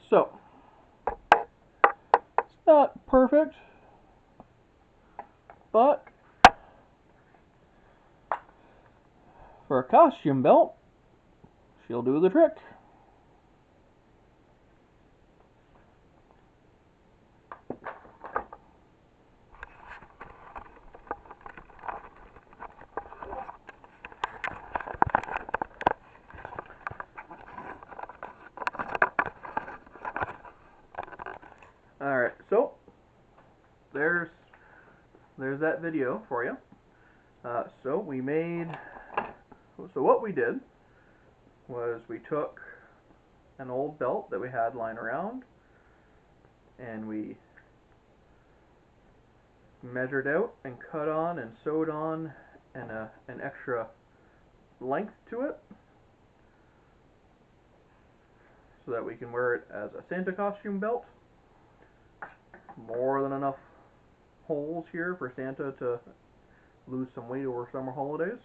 So, it's not perfect, but for a costume belt, she'll do the trick. Alright, so there's that video for you. So what we did was we took an old belt that we had lying around and we measured out and cut on and sewed on an extra length to it so that we can wear it as a Santa costume belt. More than enough holes here for Santa to lose some weight over summer holidays.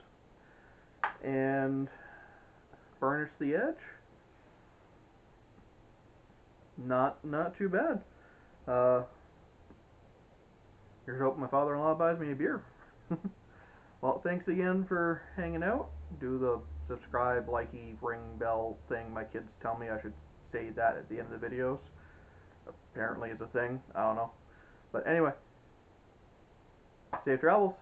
And burnish the edge. Not too bad. Here's hoping my father-in-law buys me a beer. Well, thanks again for hanging out. Do the subscribe, likey, ring bell thing. My kids tell me I should say that at the end of the videos. Apparently it's a thing. I don't know. But anyway, safe travels.